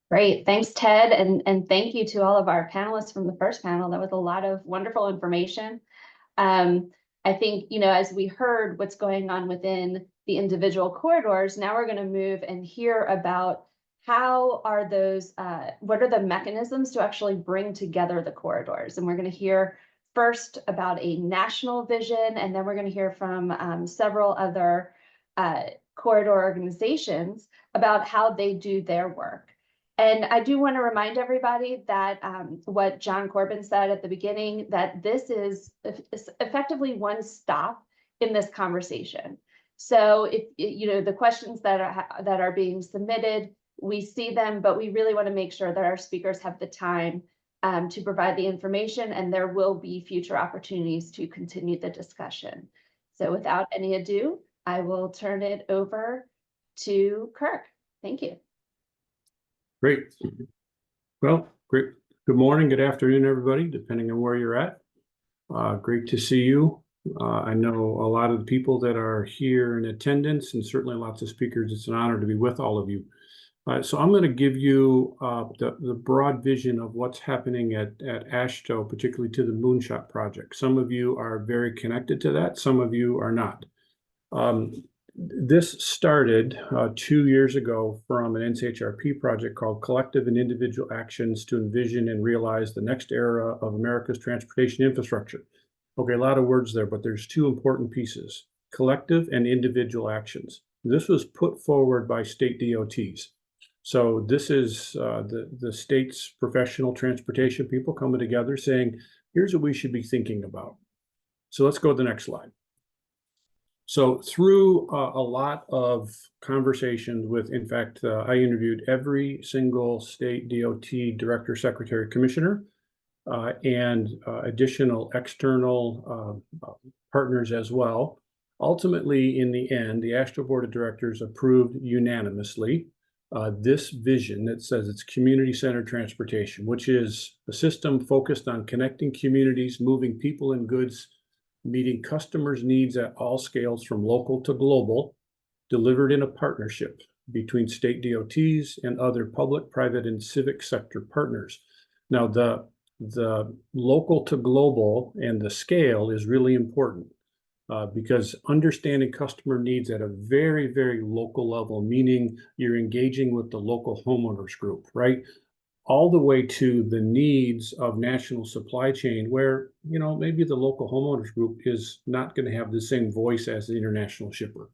Great. Thanks, Ted. And thank you to all of our panelists from the first panel. That was a lot of wonderful information. I think, as we heard what's going on within the individual corridors, now we're going to move and hear about how are those, what are the mechanisms to actually bring together the corridors? And we're going to hear first about a national vision, and then we're going to hear from several other corridor organizations about how they do their work. And I do want to remind everybody that what John Corbin said at the beginning, that this is effectively one stop in this conversation. So if the questions that are being submitted, we see them, but we really want to make sure that our speakers have the time to provide the information, and there will be future opportunities to continue the discussion. So without any ado, I will turn it over to Kirk. Thank you. Great. Well, great. Good morning, good afternoon, everybody, depending on where you're at. Great to see you. I know a lot of the people that are here in attendance, and certainly lots of speakers. It's an honor to be with all of you. So I'm going to give you the broad vision of what's happening at AASHTO, particularly to the Moonshot project. Some of you are very connected to that. Some of you are not. This started 2 years ago from an NCHRP project called Collective and Individual Actions to Envision and Realize the Next Era of America's Transportation Infrastructure. Okay, a lot of words there, but there's two important pieces: collective and individual actions. This was put forward by state DOTs. So this is the state's professional transportation people coming together saying, here's what we should be thinking about. So let's go to the next slide. So through a lot of conversations with, in fact, I interviewed every single state DOT director, secretary, commissioner, and additional external partners as well. Ultimately, in the end, the AASHTO Board of Directors approved unanimously this vision that says it's community-centered transportation, which is a system focused on connecting communities, moving people and goods, meeting customers' needs at all scales from local to global, delivered in a partnership between state DOTs and other public, private, and civic sector partners. Now, the local to global and the scale is really important because understanding customer needs at a very, very local level, meaning you're engaging with the local homeowners group, right? All the way to the needs of national supply chain where, you know, maybe the local homeowners group is not going to have the same voice as the international shipper.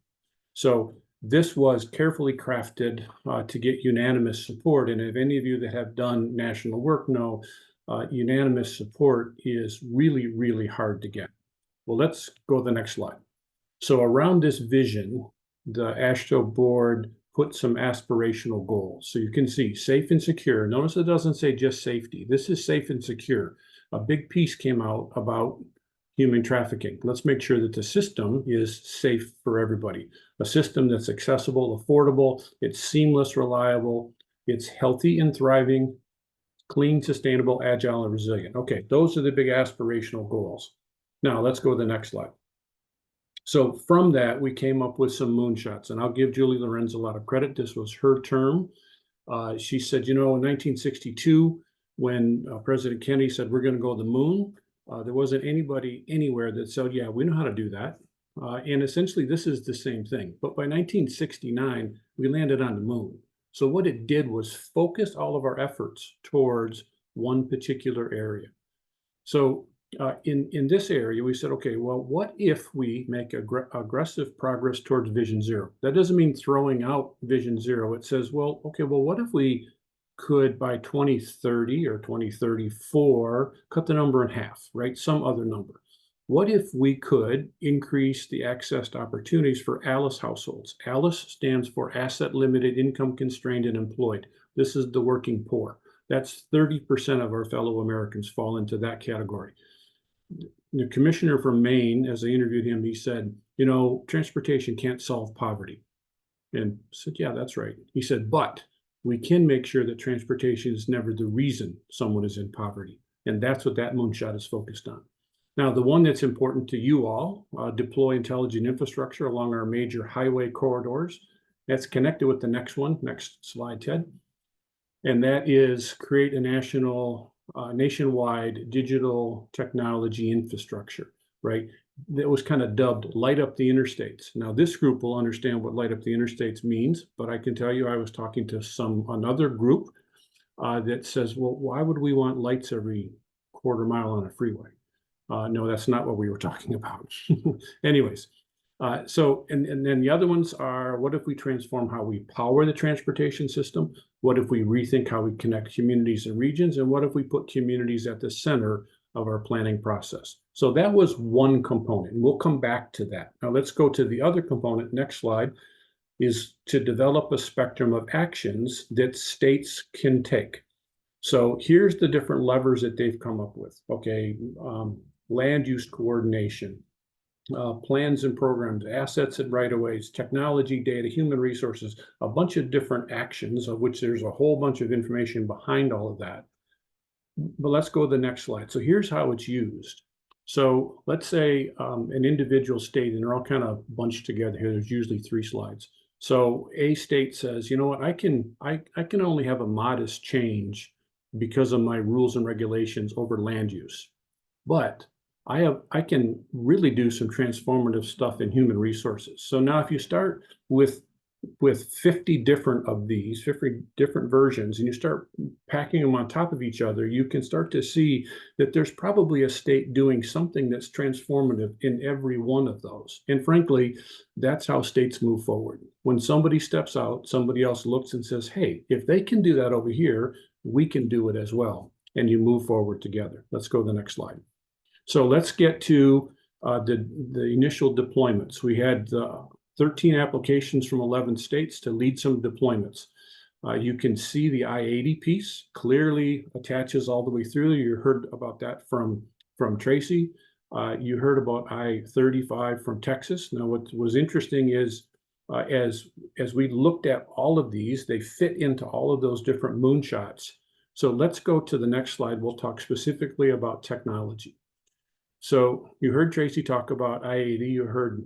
So this was carefully crafted to get unanimous support. And if any of you that have done national work know, unanimous support is really, really hard to get. Well, let's go to the next slide. So around this vision, the AASHTO board put some aspirational goals. So you can see safe and secure. Notice it doesn't say just safety. This is safe and secure. A big piece came out about human trafficking. Let's make sure that the system is safe for everybody. A system that's accessible, affordable, it's seamless, reliable, it's healthy and thriving, clean, sustainable, agile, and resilient. Okay, those are the big aspirational goals. Now let's go to the next slide. So from that, we came up with some moonshots, and I'll give Julie Lorenz a lot of credit. This was her term. She said, you know, in 1962, when President Kennedy said, we're going to go to the moon, there wasn't anybody anywhere that said, yeah, we know how to do that. And essentially, this is the same thing. But by 1969, we landed on the moon. So what it did was focus all of our efforts towards one particular area. So in this area, we said, okay, well, what if we make aggressive progress towards Vision Zero? That doesn't mean throwing out Vision Zero. It says, well, okay, well, what if we could by 2030 or 2034 cut the number in half, right? Some other number. What if we could increase the access to opportunities for ALICE households? ALICE stands for Asset Limited, Income Constrained, and Employed. This is the working poor. That's 30% of our fellow Americans fall into that category. The commissioner from Maine, as I interviewed him, he said, you know, transportation can't solve poverty. And I said, yeah, that's right. He said, but we can make sure that transportation is never the reason someone is in poverty. And that's what that moonshot is focused on. Now, the one that's important to you all, deploy intelligent infrastructure along our major highway corridors. That's connected with the next one. Next slide, Ted. And that is create a nationwide digital technology infrastructure, right? That was kind of dubbed Light Up the Interstates. Now, this group will understand what Light Up the Interstates means, but I can tell you I was talking to another group that says, well, why would we want lights every quarter mile on a freeway? No, that's not what we were talking about. Anyways, and then the other ones are, what if we transform how we power the transportation system? What if we rethink how we connect communities and regions? And what if we put communities at the center of our planning process? So that was one component, and we'll come back to that. Now let's go to the other component. Next slide is to develop a spectrum of actions that states can take. So here's the different levers that they've come up with. Okay, land use coordination, plans and programs, assets and right-of-ways, technology, data, human resources, a bunch of different actions of which there's a whole bunch of information behind all of that. But let's go to the next slide. So here's how it's used. So let's say an individual state, and they're all kind of bunched together here. There's usually 3 slides. So a state says, you know what, I can only have a modest change because of my rules and regulations over land use. But I can really do some transformative stuff in human resources. So now if you start with 50 different of these, 50 different versions, and you start packing them on top of each other, you can start to see that there's probably a state doing something that's transformative in every one of those. And frankly, that's how states move forward. When somebody steps out, somebody else looks and says, hey, if they can do that over here, we can do it as well. And you move forward together. Let's go to the next slide. So let's get to the initial deployments. We had 13 applications from 11 states to lead some deployments. You can see the I-80 piece clearly attaches all the way through. You heard about that from Tracy. You heard about I-35 from Texas. Now, what was interesting is as we looked at all of these, they fit into all of those different moonshots. So let's go to the next slide. We'll talk specifically about technology. So you heard Tracy talk about I-80. You heard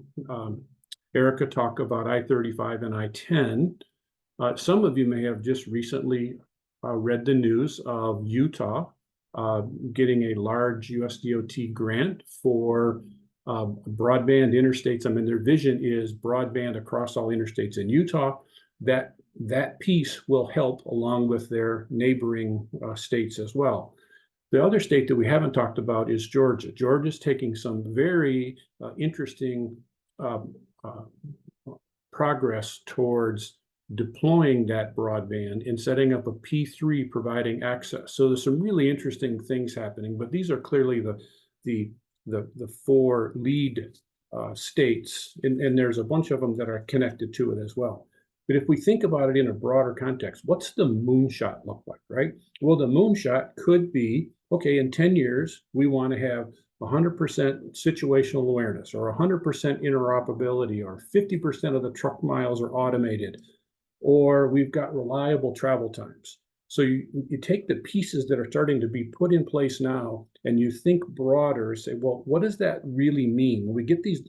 Erica talk about I-35 and I-10. Some of you may have just recently read the news of Utah getting a large USDOT grant for broadband interstates. I mean, their vision is broadband across all interstates in Utah. That piece will help along with their neighboring states as well. The other state that we haven't talked about is Georgia. Georgia's taking some very interesting progress towards deploying that broadband and setting up a P3 providing access. So there's some really interesting things happening, but these are clearly the four lead states, and there's a bunch of them that are connected to it as well. But if we think about it in a broader context, what's the moonshot look like, right? Well, the moonshot could be, okay, in 10 years, we want to have 100% situational awareness or 100% interoperability or 50% of the truck miles are automated, or we've got reliable travel times. So you take the pieces that are starting to be put in place now and you think broader, say, well, what does that really mean? When we get these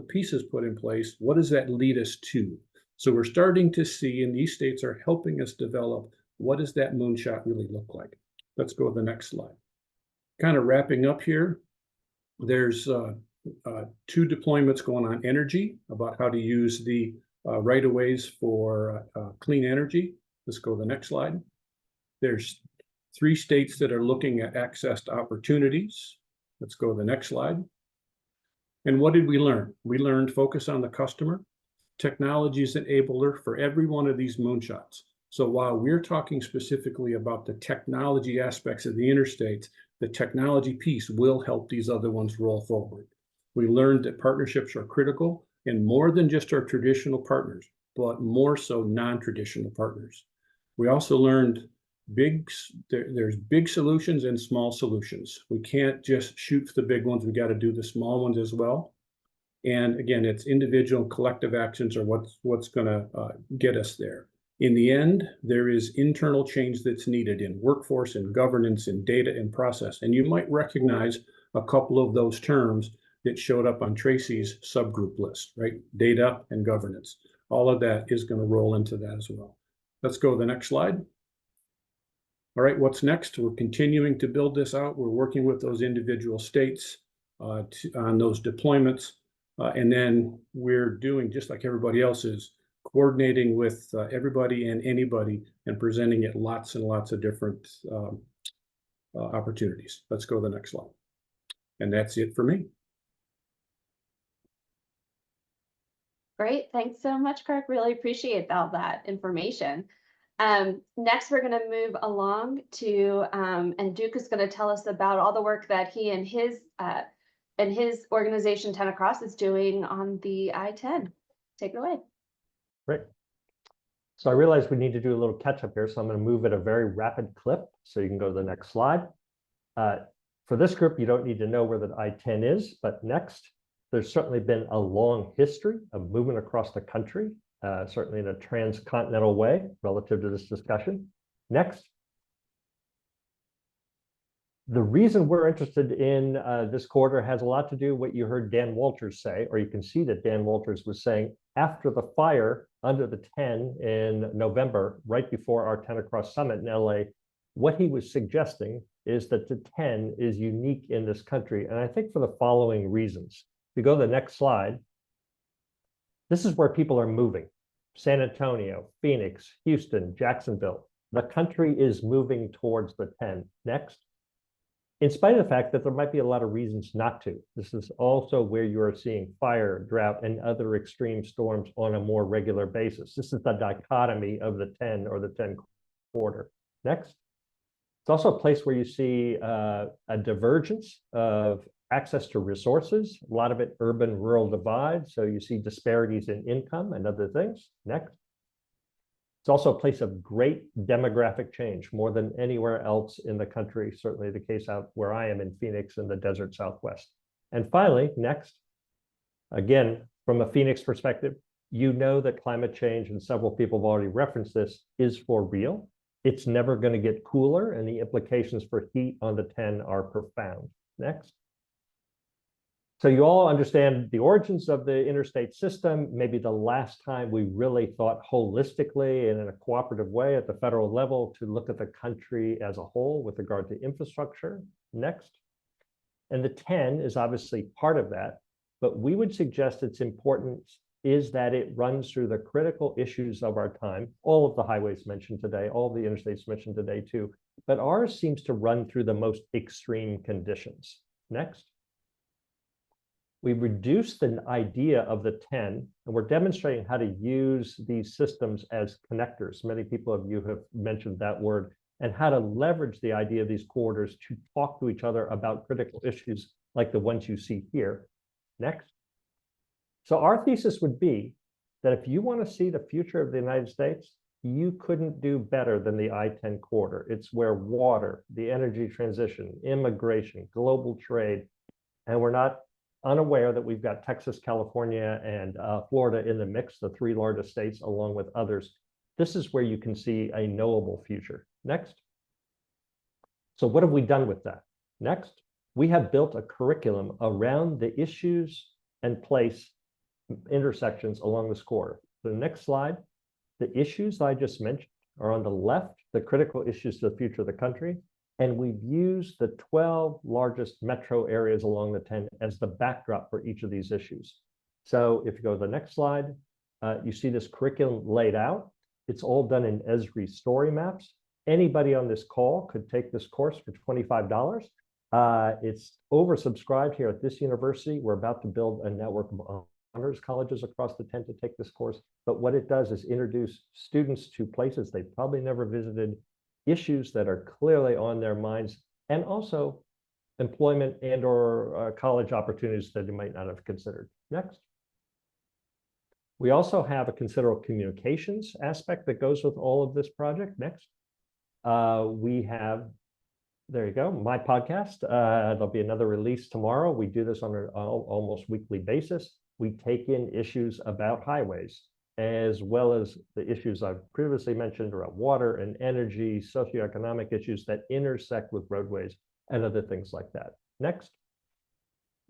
pieces put in place, what does that lead us to? So we're starting to see, and these states are helping us develop, what does that moonshot really look like? Let's go to the next slide. Kind of wrapping up here, there's 2 deployments going on energy, about how to use the right-of-ways for clean energy. Let's go to the next slide. There's 3 states that are looking at access to opportunities. Let's go to the next slide. And what did we learn? We learned focus on the customer. Technology is an enabler for every one of these moonshots. So while we're talking specifically about the technology aspects of the interstates, the technology piece will help these other ones roll forward. We learned that partnerships are critical, and more than just our traditional partners, but more so non-traditional partners. We also learned there's big solutions and small solutions. We can't just shoot for the big ones. We got to do the small ones as well. And again, it's individual collective actions are what's going to get us there. In the end, there is internal change that's needed in workforce and governance and data and process. And you might recognize a couple of those terms that showed up on Tracy's subgroup list, right? Data and governance. All of that is going to roll into that as well. Let's go to the next slide. All right, what's next? We're continuing to build this out. We're working with those individual states on those deployments. And then we're doing, just like everybody else is, coordinating with everybody and anybody and presenting it lots and lots of different opportunities. Let's go to the next slide. And that's it for me. Great. Thanks so much, Kirk. Really appreciate all that information. Next, we're going to move along to, and Duke is going to tell us about all the work that he and his organization 10 Across is doing on the I-10. Take it away. Great. So I realize we need to do a little catch up here, so I'm going to move at a very rapid clip. So you can go to the next slide. For this group, you don't need to know where the I-10 is, but next, there's certainly been a long history of movement across the country, certainly in a transcontinental way relative to this discussion. Next. The reason we're interested in this quarter has a lot to do with what you heard Dan Walters say, or you can see that Dan Walters was saying after the fire under the 10 in November, right before our 10 Across Summit in LA, what he was suggesting is that the 10 is unique in this country. And I think for the following reasons. If you go to the next slide, this is where people are moving. San Antonio, Phoenix, Houston, Jacksonville. The country is moving towards the 10. Next. In spite of the fact that there might be a lot of reasons not to. This is also where you are seeing fire, drought, and other extreme storms on a more regular basis. This is the dichotomy of the 10 or the 10 quarter. Next. It's also a place where you see a divergence of access to resources, a lot of it urban-rural divide. So you see disparities in income and other things. Next. It's also a place of great demographic change, more than anywhere else in the country, certainly the case out where I am in Phoenix in the desert Southwest. And finally, next, again, from a Phoenix perspective, you know that climate change, and several people have already referenced this, is for real. It's never going to get cooler, and the implications for heat on the 10 are profound. Next. So you all understand the origins of the interstate system, maybe the last time we really thought holistically and in a cooperative way at the federal level to look at the country as a whole with regard to infrastructure. Next. And the 10 is obviously part of that, but we would suggest its importance is that it runs through the critical issues of our time. All of the highways mentioned today, all of the interstates mentioned today too, but ours seems to run through the most extreme conditions. Next. We reduced the idea of the 10, and we're demonstrating how to use these systems as connectors. Many people of you have mentioned that word, and how to leverage the idea of these corridors to talk to each other about critical issues like the ones you see here. Next. So our thesis would be that if you want to see the future of the United States, you couldn't do better than the I-10 corridor. It's where water, the energy transition, immigration, global trade, and we're not unaware that we've got Texas, California, and Florida in the mix, the 3 largest states, along with others. This is where you can see a knowable future. Next. So what have we done with that? Next, we have built a curriculum around the issues and place intersections along this corridor. The next slide, the issues I just mentioned are on the left, the critical issues to the future of the country. And we've used the 12 largest metro areas along the 10 as the backdrop for each of these issues. So if you go to the next slide, you see this curriculum laid out. It's all done in Esri story maps. Anybody on this call could take this course for $25. It's oversubscribed here at this university. We're about to build a network of honors colleges across the 10 to take this course. But what it does is introduce students to places they've probably never visited, issues that are clearly on their minds, and also employment and or college opportunities that you might not have considered. Next. We also have a considerable communications aspect that goes with all of this project. Next. We have, there you go, my podcast. There'll be another release tomorrow. We do this on an almost weekly basis. We take in issues about highways, as well as the issues I've previously mentioned around water and energy, socioeconomic issues that intersect with roadways and other things like that. Next.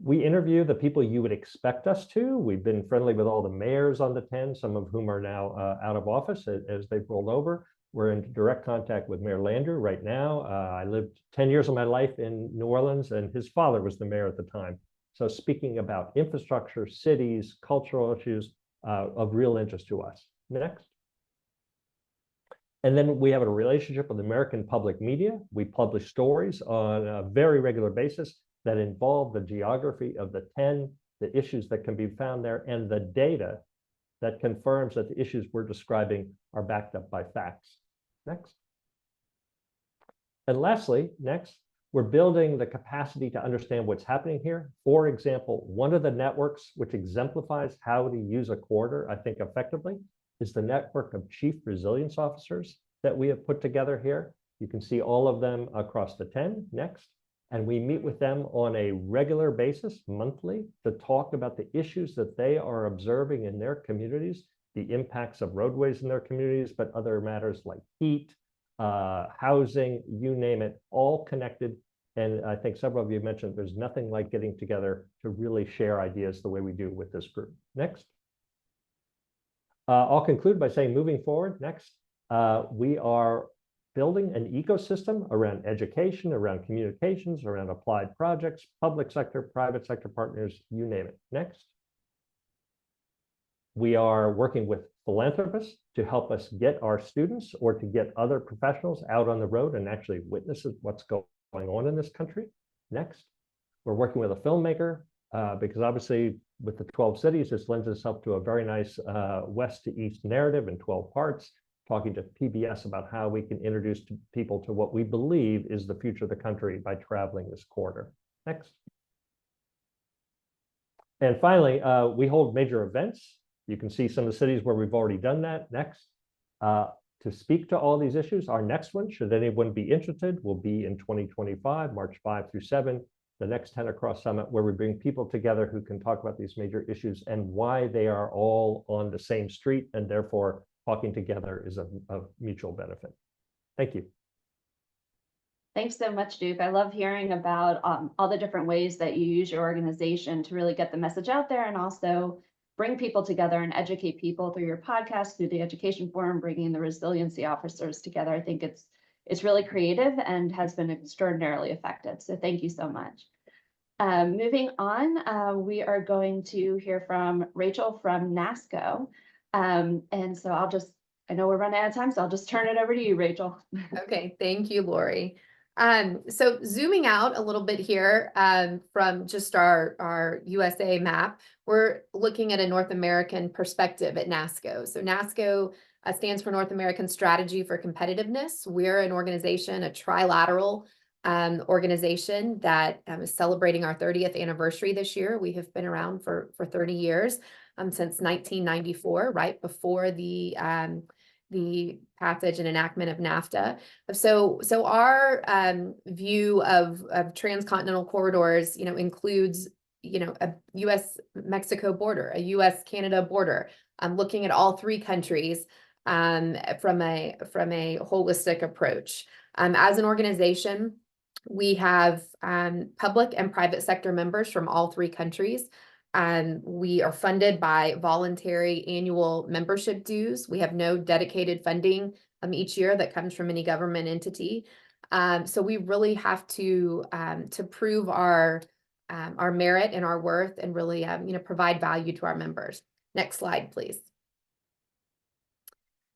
We interview the people you would expect us to. We've been friendly with all the mayors on the 10, some of whom are now out of office as they've rolled over. We're in direct contact with Mayor Landrieu right now. I lived 10 years of my life in New Orleans, and his father was the mayor at the time. So speaking about infrastructure, cities, cultural issues of real interest to us. Next. And then we have a relationship with American public media. We publish stories on a very regular basis that involve the geography of the 10, the issues that can be found there, and the data that confirms that the issues we're describing are backed up by facts. Next. And lastly, next, we're building the capacity to understand what's happening here. For example, one of the networks which exemplifies how to use a corridor, I think, effectively, is the network of chief resilience officers that we have put together here. You can see all of them across the 10. Next. And we meet with them on a regular basis, monthly, to talk about the issues that they are observing in their communities, the impacts of roadways in their communities, but other matters like heat, housing, you name it, all connected. And I think several of you mentioned there's nothing like getting together to really share ideas the way we do with this group. Next. I'll conclude by saying, moving forward, next, we are building an ecosystem around education, around communications, around applied projects, public sector, private sector partners, you name it. Next. We are working with philanthropists to help us get our students or to get other professionals out on the road and actually witness what's going on in this country. Next. We're working with a filmmaker because obviously with the 12 cities, this lends itself to a very nice west to east narrative in 12 parts, talking to PBS about how we can introduce people to what we believe is the future of the country by traveling this corridor. Next. And finally, we hold major events. You can see some of the cities where we've already done that. Next. To speak to all these issues, our next one, should anyone be interested, will be in 2025, March 5 through 7, the next 10 Across Summit, where we bring people together who can talk about these major issues and why they are all on the same street, and therefore talking together is of mutual benefit. Thank you. Thanks so much, Duke. I love hearing about all the different ways that you use your organization to really get the message out there and also bring people together and educate people through your podcast, through the education forum, bringing the resiliency officers together. I think it's really creative and has been extraordinarily effective. So thank you so much. Moving on, we are going to hear from Rachel from NASCO. And so I know we're running out of time, so I'll just turn it over to you, Rachel. Okay, thank you, Lori. So zooming out a little bit here, from just our USA map, we're looking at a North American perspective at NASCO. So NASCO stands for North American Strategy for Competitiveness. We're an organization, a trilateral organization that is celebrating our 30th anniversary this year. We have been around for 30 years, since 1994, right before the passage and enactment of NAFTA. So our view of transcontinental corridors, includes, a U.S.-Mexico border, a U.S.-Canada border, looking at all three countries from a holistic approach. As an organization, we have public and private sector members from all three countries. We are funded by voluntary annual membership dues. We have no dedicated funding each year that comes from any government entity. So we really have to prove our merit and our worth and really provide value to our members. Next slide, please.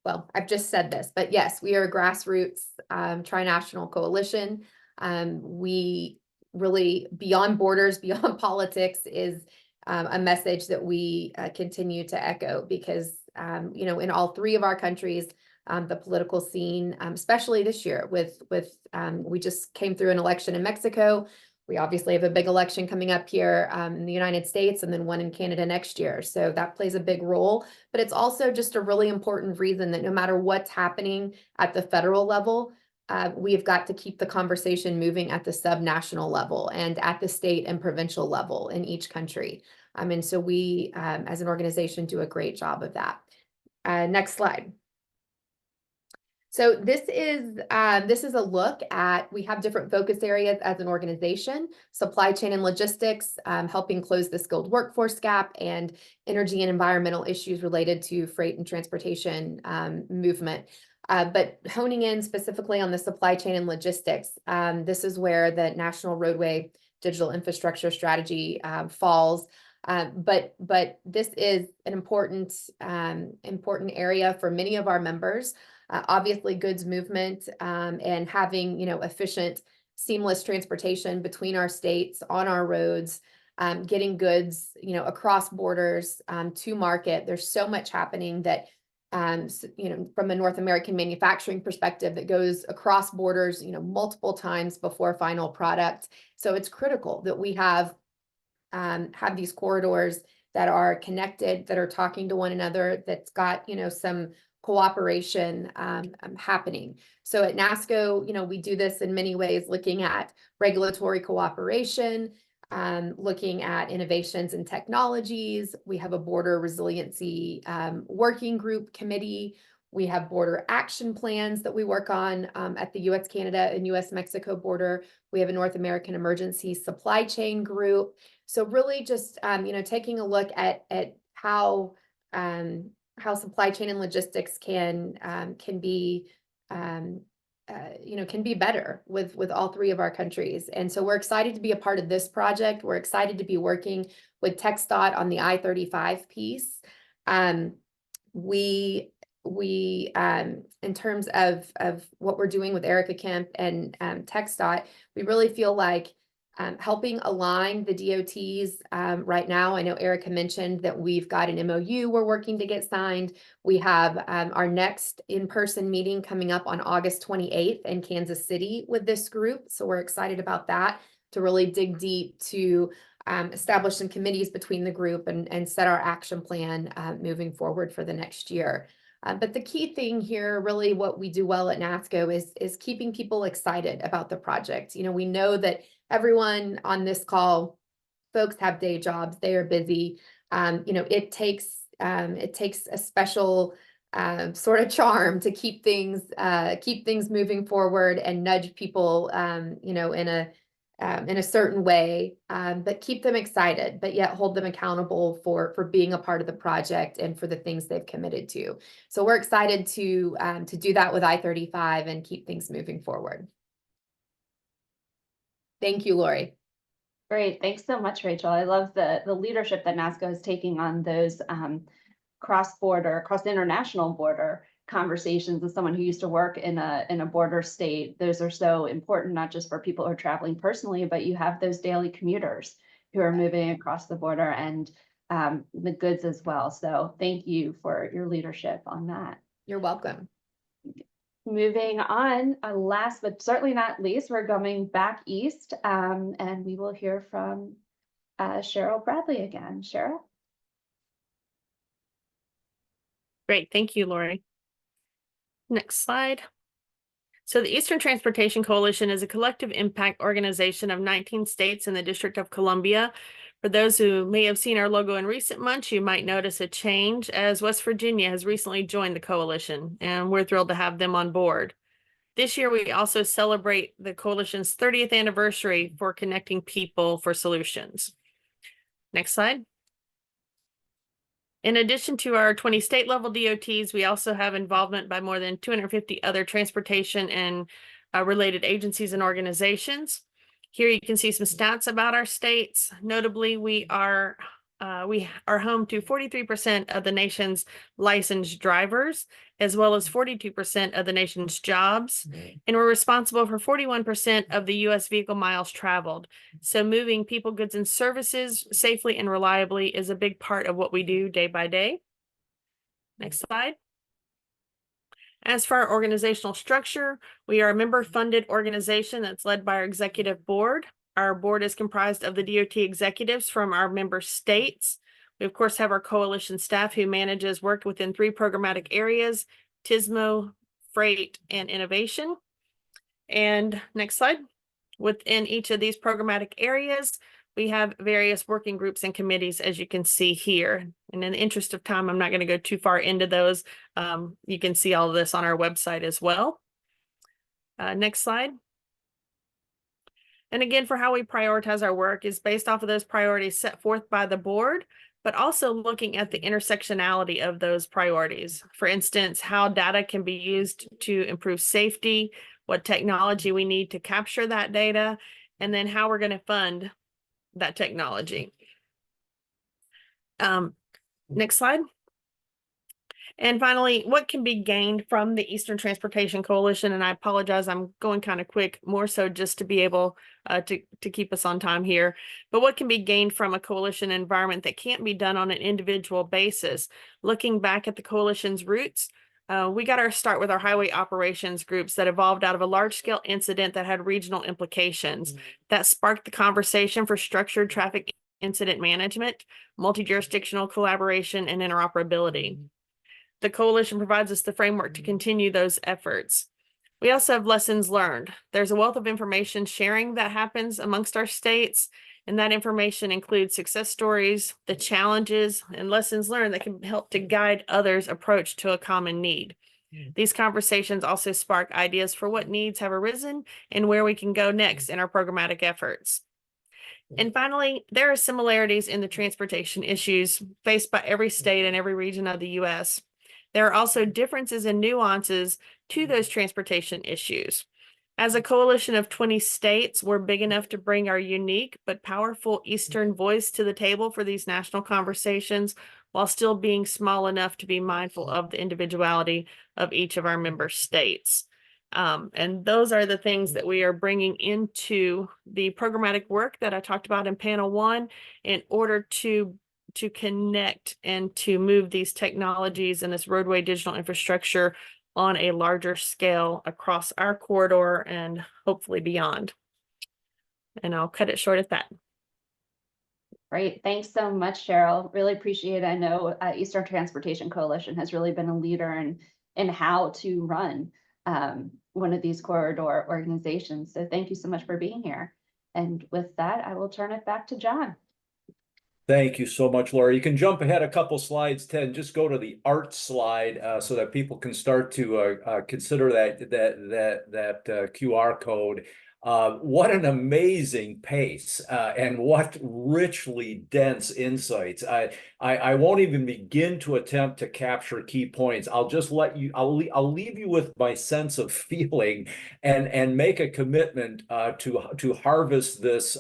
Well, I've just said this, but yes, we are a grassroots trinational coalition. We really, beyond borders, beyond politics, is a message that we continue to echo because, in all three of our countries, the political scene, especially this year we just came through an election in Mexico. We obviously have a big election coming up here in the United States and then one in Canada next year. So that plays a big role, but it's also just a really important reason that no matter what's happening at the federal level, we've got to keep the conversation moving at the subnational level and at the state and provincial level in each country. And so we, as an organization, do a great job of that. Next slide. So this is a look at, we have different focus areas as an organization: supply chain and logistics, helping close the skilled workforce gap, and energy and environmental issues related to freight and transportation movement. But honing in specifically on the supply chain and logistics, this is where the National Roadway Digital Infrastructure Strategy falls. But this is an important area for many of our members. Obviously, goods movement and having efficient, seamless transportation between our states on our roads, getting goods across borders to market. There's so much happening that from a North American manufacturing perspective that goes across borders multiple times before final product. So it's critical that we have these corridors that are connected, that are talking to one another, that's got some cooperation happening. So at NASCO, we do this in many ways, looking at regulatory cooperation, looking at innovations and technologies. We have a border resiliency working group committee. We have border action plans that we work on at the US-Canada and US-Mexico border. We have a North American emergency supply chain group. So really just taking a look at how supply chain and logistics can be better with all three of our countries. And so we're excited to be a part of this project. We're excited to be working with TxDOT on the I-35 piece. We in terms of what we're doing with Erica Kemp and TxDOT, we really feel like helping align the DOTs right now. I know Erica mentioned that we've got an MOU we're working to get signed. We have our next in-person meeting coming up on August 28th in Kansas City with this group. So we're excited about that, to really dig deep, to establish some committees between the group and set our action plan moving forward for the next year. But the key thing here, really what we do well at NASCO is keeping people excited about the project. We know that everyone on this call, folks have day jobs, they are busy. It takes a special sort of charm to keep things moving forward and nudge people, you know, in a certain way, but keep them excited, but yet hold them accountable for being a part of the project and for the things they've committed to. So we're excited to do that with I-35 and keep things moving forward. Thank you, Lori. Great, thanks so much, Rachel. I love the leadership that NASCO is taking on those cross-international border conversations. As someone who used to work in a border state, those are so important, not just for people who are traveling personally, but you have those daily commuters who are moving across the border and the goods as well. So thank you for your leadership on that. You're welcome. Moving on, last but certainly not least, we're going back east, and we will hear from Cheryl Bradley again. Cheryl? Great, thank you, Lori. Next slide. So the Eastern Transportation Coalition is a collective impact organization of 19 states in the District of Columbia. For those who may have seen our logo in recent months, you might notice a change as West Virginia has recently joined the coalition, and we're thrilled to have them on board. This year, we also celebrate the coalition's 30th anniversary for connecting people for solutions. Next slide. In addition to our 20 state level DOTs, we also have involvement by more than 250 other transportation and related agencies and organizations. Here you can see some stats about our states. Notably, we are home to 43% of the nation's licensed drivers, as well as 42% of the nation's jobs. And we're responsible for 41% of the U.S. vehicle miles traveled. So moving people, goods, and services safely and reliably is a big part of what we do day by day. Next slide. As for our organizational structure, we are a member-funded organization that's led by our executive board. Our board is comprised of the DOT executives from our member states. We, of course, have our coalition staff who manages work within 3 programmatic areas: TSMO, freight, and innovation. And next slide. Within each of these programmatic areas, we have various working groups and committees, as you can see here. And in the interest of time, I'm not going to go too far into those. You can see all of this on our website as well. Next slide. And again, for how we prioritize our work is based off of those priorities set forth by the board, but also looking at the intersectionality of those priorities. For instance, how data can be used to improve safety, what technology we need to capture that data, and then how we're going to fund that technology. Next slide. And finally, what can be gained from the Eastern Transportation Coalition? And I apologize, I'm going kind of quick, more so just to be able to keep us on time here. But what can be gained from a coalition environment that can't be done on an individual basis? Looking back at the coalition's roots, we got our start with our highway operations groups that evolved out of a large-scale incident that had regional implications. That sparked the conversation for structured traffic incident management, multi-jurisdictional collaboration, and interoperability. The coalition provides us the framework to continue those efforts. We also have lessons learned. There's a wealth of information sharing that happens amongst our states, and that information includes success stories, the challenges, and lessons learned that can help to guide others' approach to a common need. These conversations also spark ideas for what needs have arisen and where we can go next in our programmatic efforts. And finally, there are similarities in the transportation issues faced by every state and every region of the U.S. There are also differences and nuances to those transportation issues. As a coalition of 20 states, we're big enough to bring our unique but powerful Eastern voice to the table for these national conversations, while still being small enough to be mindful of the individuality of each of our member states. And those are the things that we are bringing into the programmatic work that I talked about in panel 1 in order to connect and to move these technologies and this roadway digital infrastructure on a larger scale across our corridor and hopefully beyond. And I'll cut it short at that. Great. Thanks so much, Cheryl. Really appreciate it. I know Eastern Transportation Coalition has really been a leader in how to run one of these corridor organizations. So thank you so much for being here. And with that, I will turn it back to John. Thank you so much, Laura. You can jump ahead a couple slides, Ted, and just go to the art slide so that people can start to consider that QR code. What an amazing pace and what richly dense insights. I won't even begin to attempt to capture key points. I'll just let you, I'll leave you with my sense of feeling and make a commitment to harvest this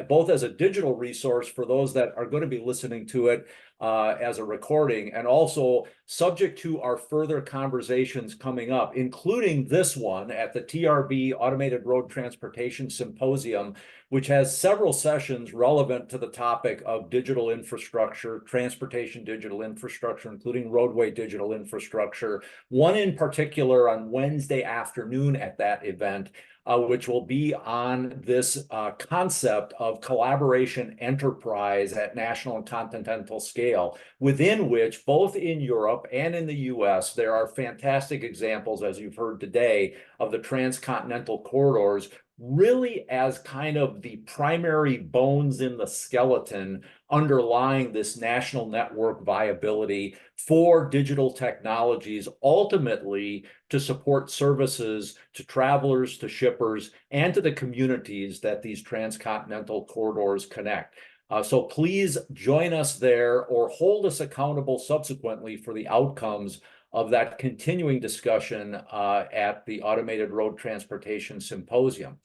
both as a digital resource for those that are going to be listening to it as a recording, and also subject to our further conversations coming up, including this one at the TRB Automated Road Transportation Symposium, which has several sessions relevant to the topic of digital infrastructure, transportation digital infrastructure, including roadway digital infrastructure. One in particular on Wednesday afternoon at that event, which will be on this concept of collaboration enterprise at national and continental scale, within which both in Europe and in the US, there are fantastic examples, as you've heard today, of the transcontinental corridors, really as kind of the primary bones in the skeleton underlying this national network viability for digital technologies, ultimately to support services to travelers, to shippers, and to the communities that these transcontinental corridors connect. So please join us there or hold us accountable subsequently for the outcomes of that continuing discussion at the Automated Road Transportation Symposium.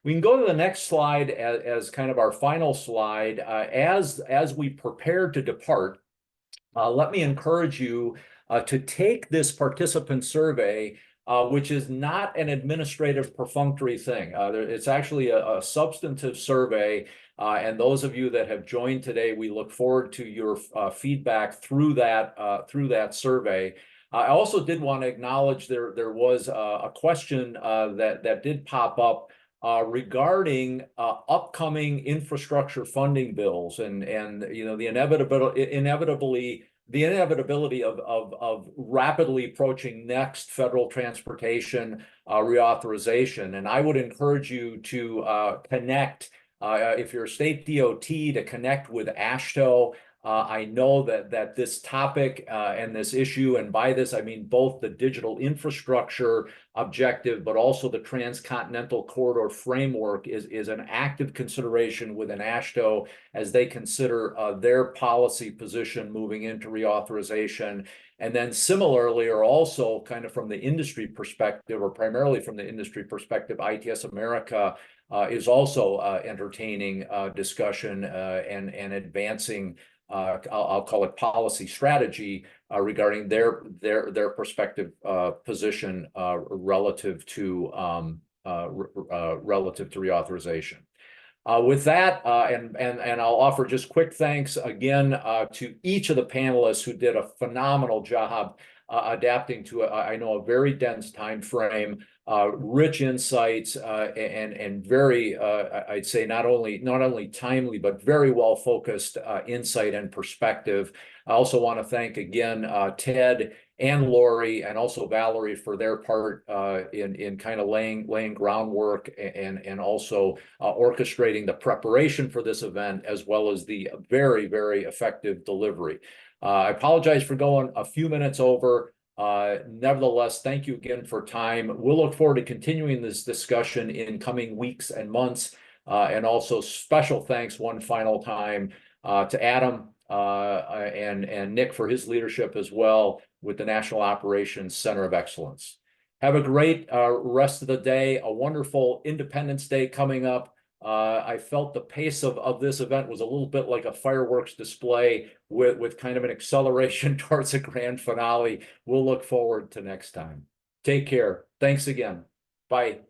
We can go to the next slide as kind of our final slide. As we prepare to depart, let me encourage you to take this participant survey, which is not an administrative perfunctory thing. It's actually a substantive survey. And those of you that have joined today, we look forward to your feedback through that survey. I also did want to acknowledge there was a question that did pop up regarding upcoming infrastructure funding bills and you know the inevitability of rapidly approaching next federal transportation reauthorization. And I would encourage you to connect, if you're a state DOT, to connect with AASHTO. I know that this topic and this issue, and by this I mean both the digital infrastructure objective, but also the transcontinental corridor framework is an active consideration within AASHTO as they consider their policy position moving into reauthorization. And then similarly, or also kind of from the industry perspective, or primarily from the industry perspective, ITS America is also entertaining discussion and advancing I'll call it policy strategy regarding their perspective position relative to reauthorization. With that, and I'll offer just quick thanks again to each of the panelists who did a phenomenal job adapting to I know a very dense time frame, rich insights, and very I'd say not only timely but very well focused insight and perspective. I also want to thank again Ted and Lori and also Valerie for their part in kind of laying groundwork and also orchestrating the preparation for this event, as well as the very, very effective delivery. I apologize for going a few minutes over. Nevertheless, thank you again for time. We'll look forward to continuing this discussion in coming weeks and months. And also special thanks one final time to Adam and Nick for his leadership as well with the National Operations Center of Excellence. Have a great rest of the day, a wonderful Independence Day coming up. I felt the pace of this event was a little bit like a fireworks display with kind of an acceleration towards a grand finale. We'll look forward to next time. Take care. Thanks again. Bye.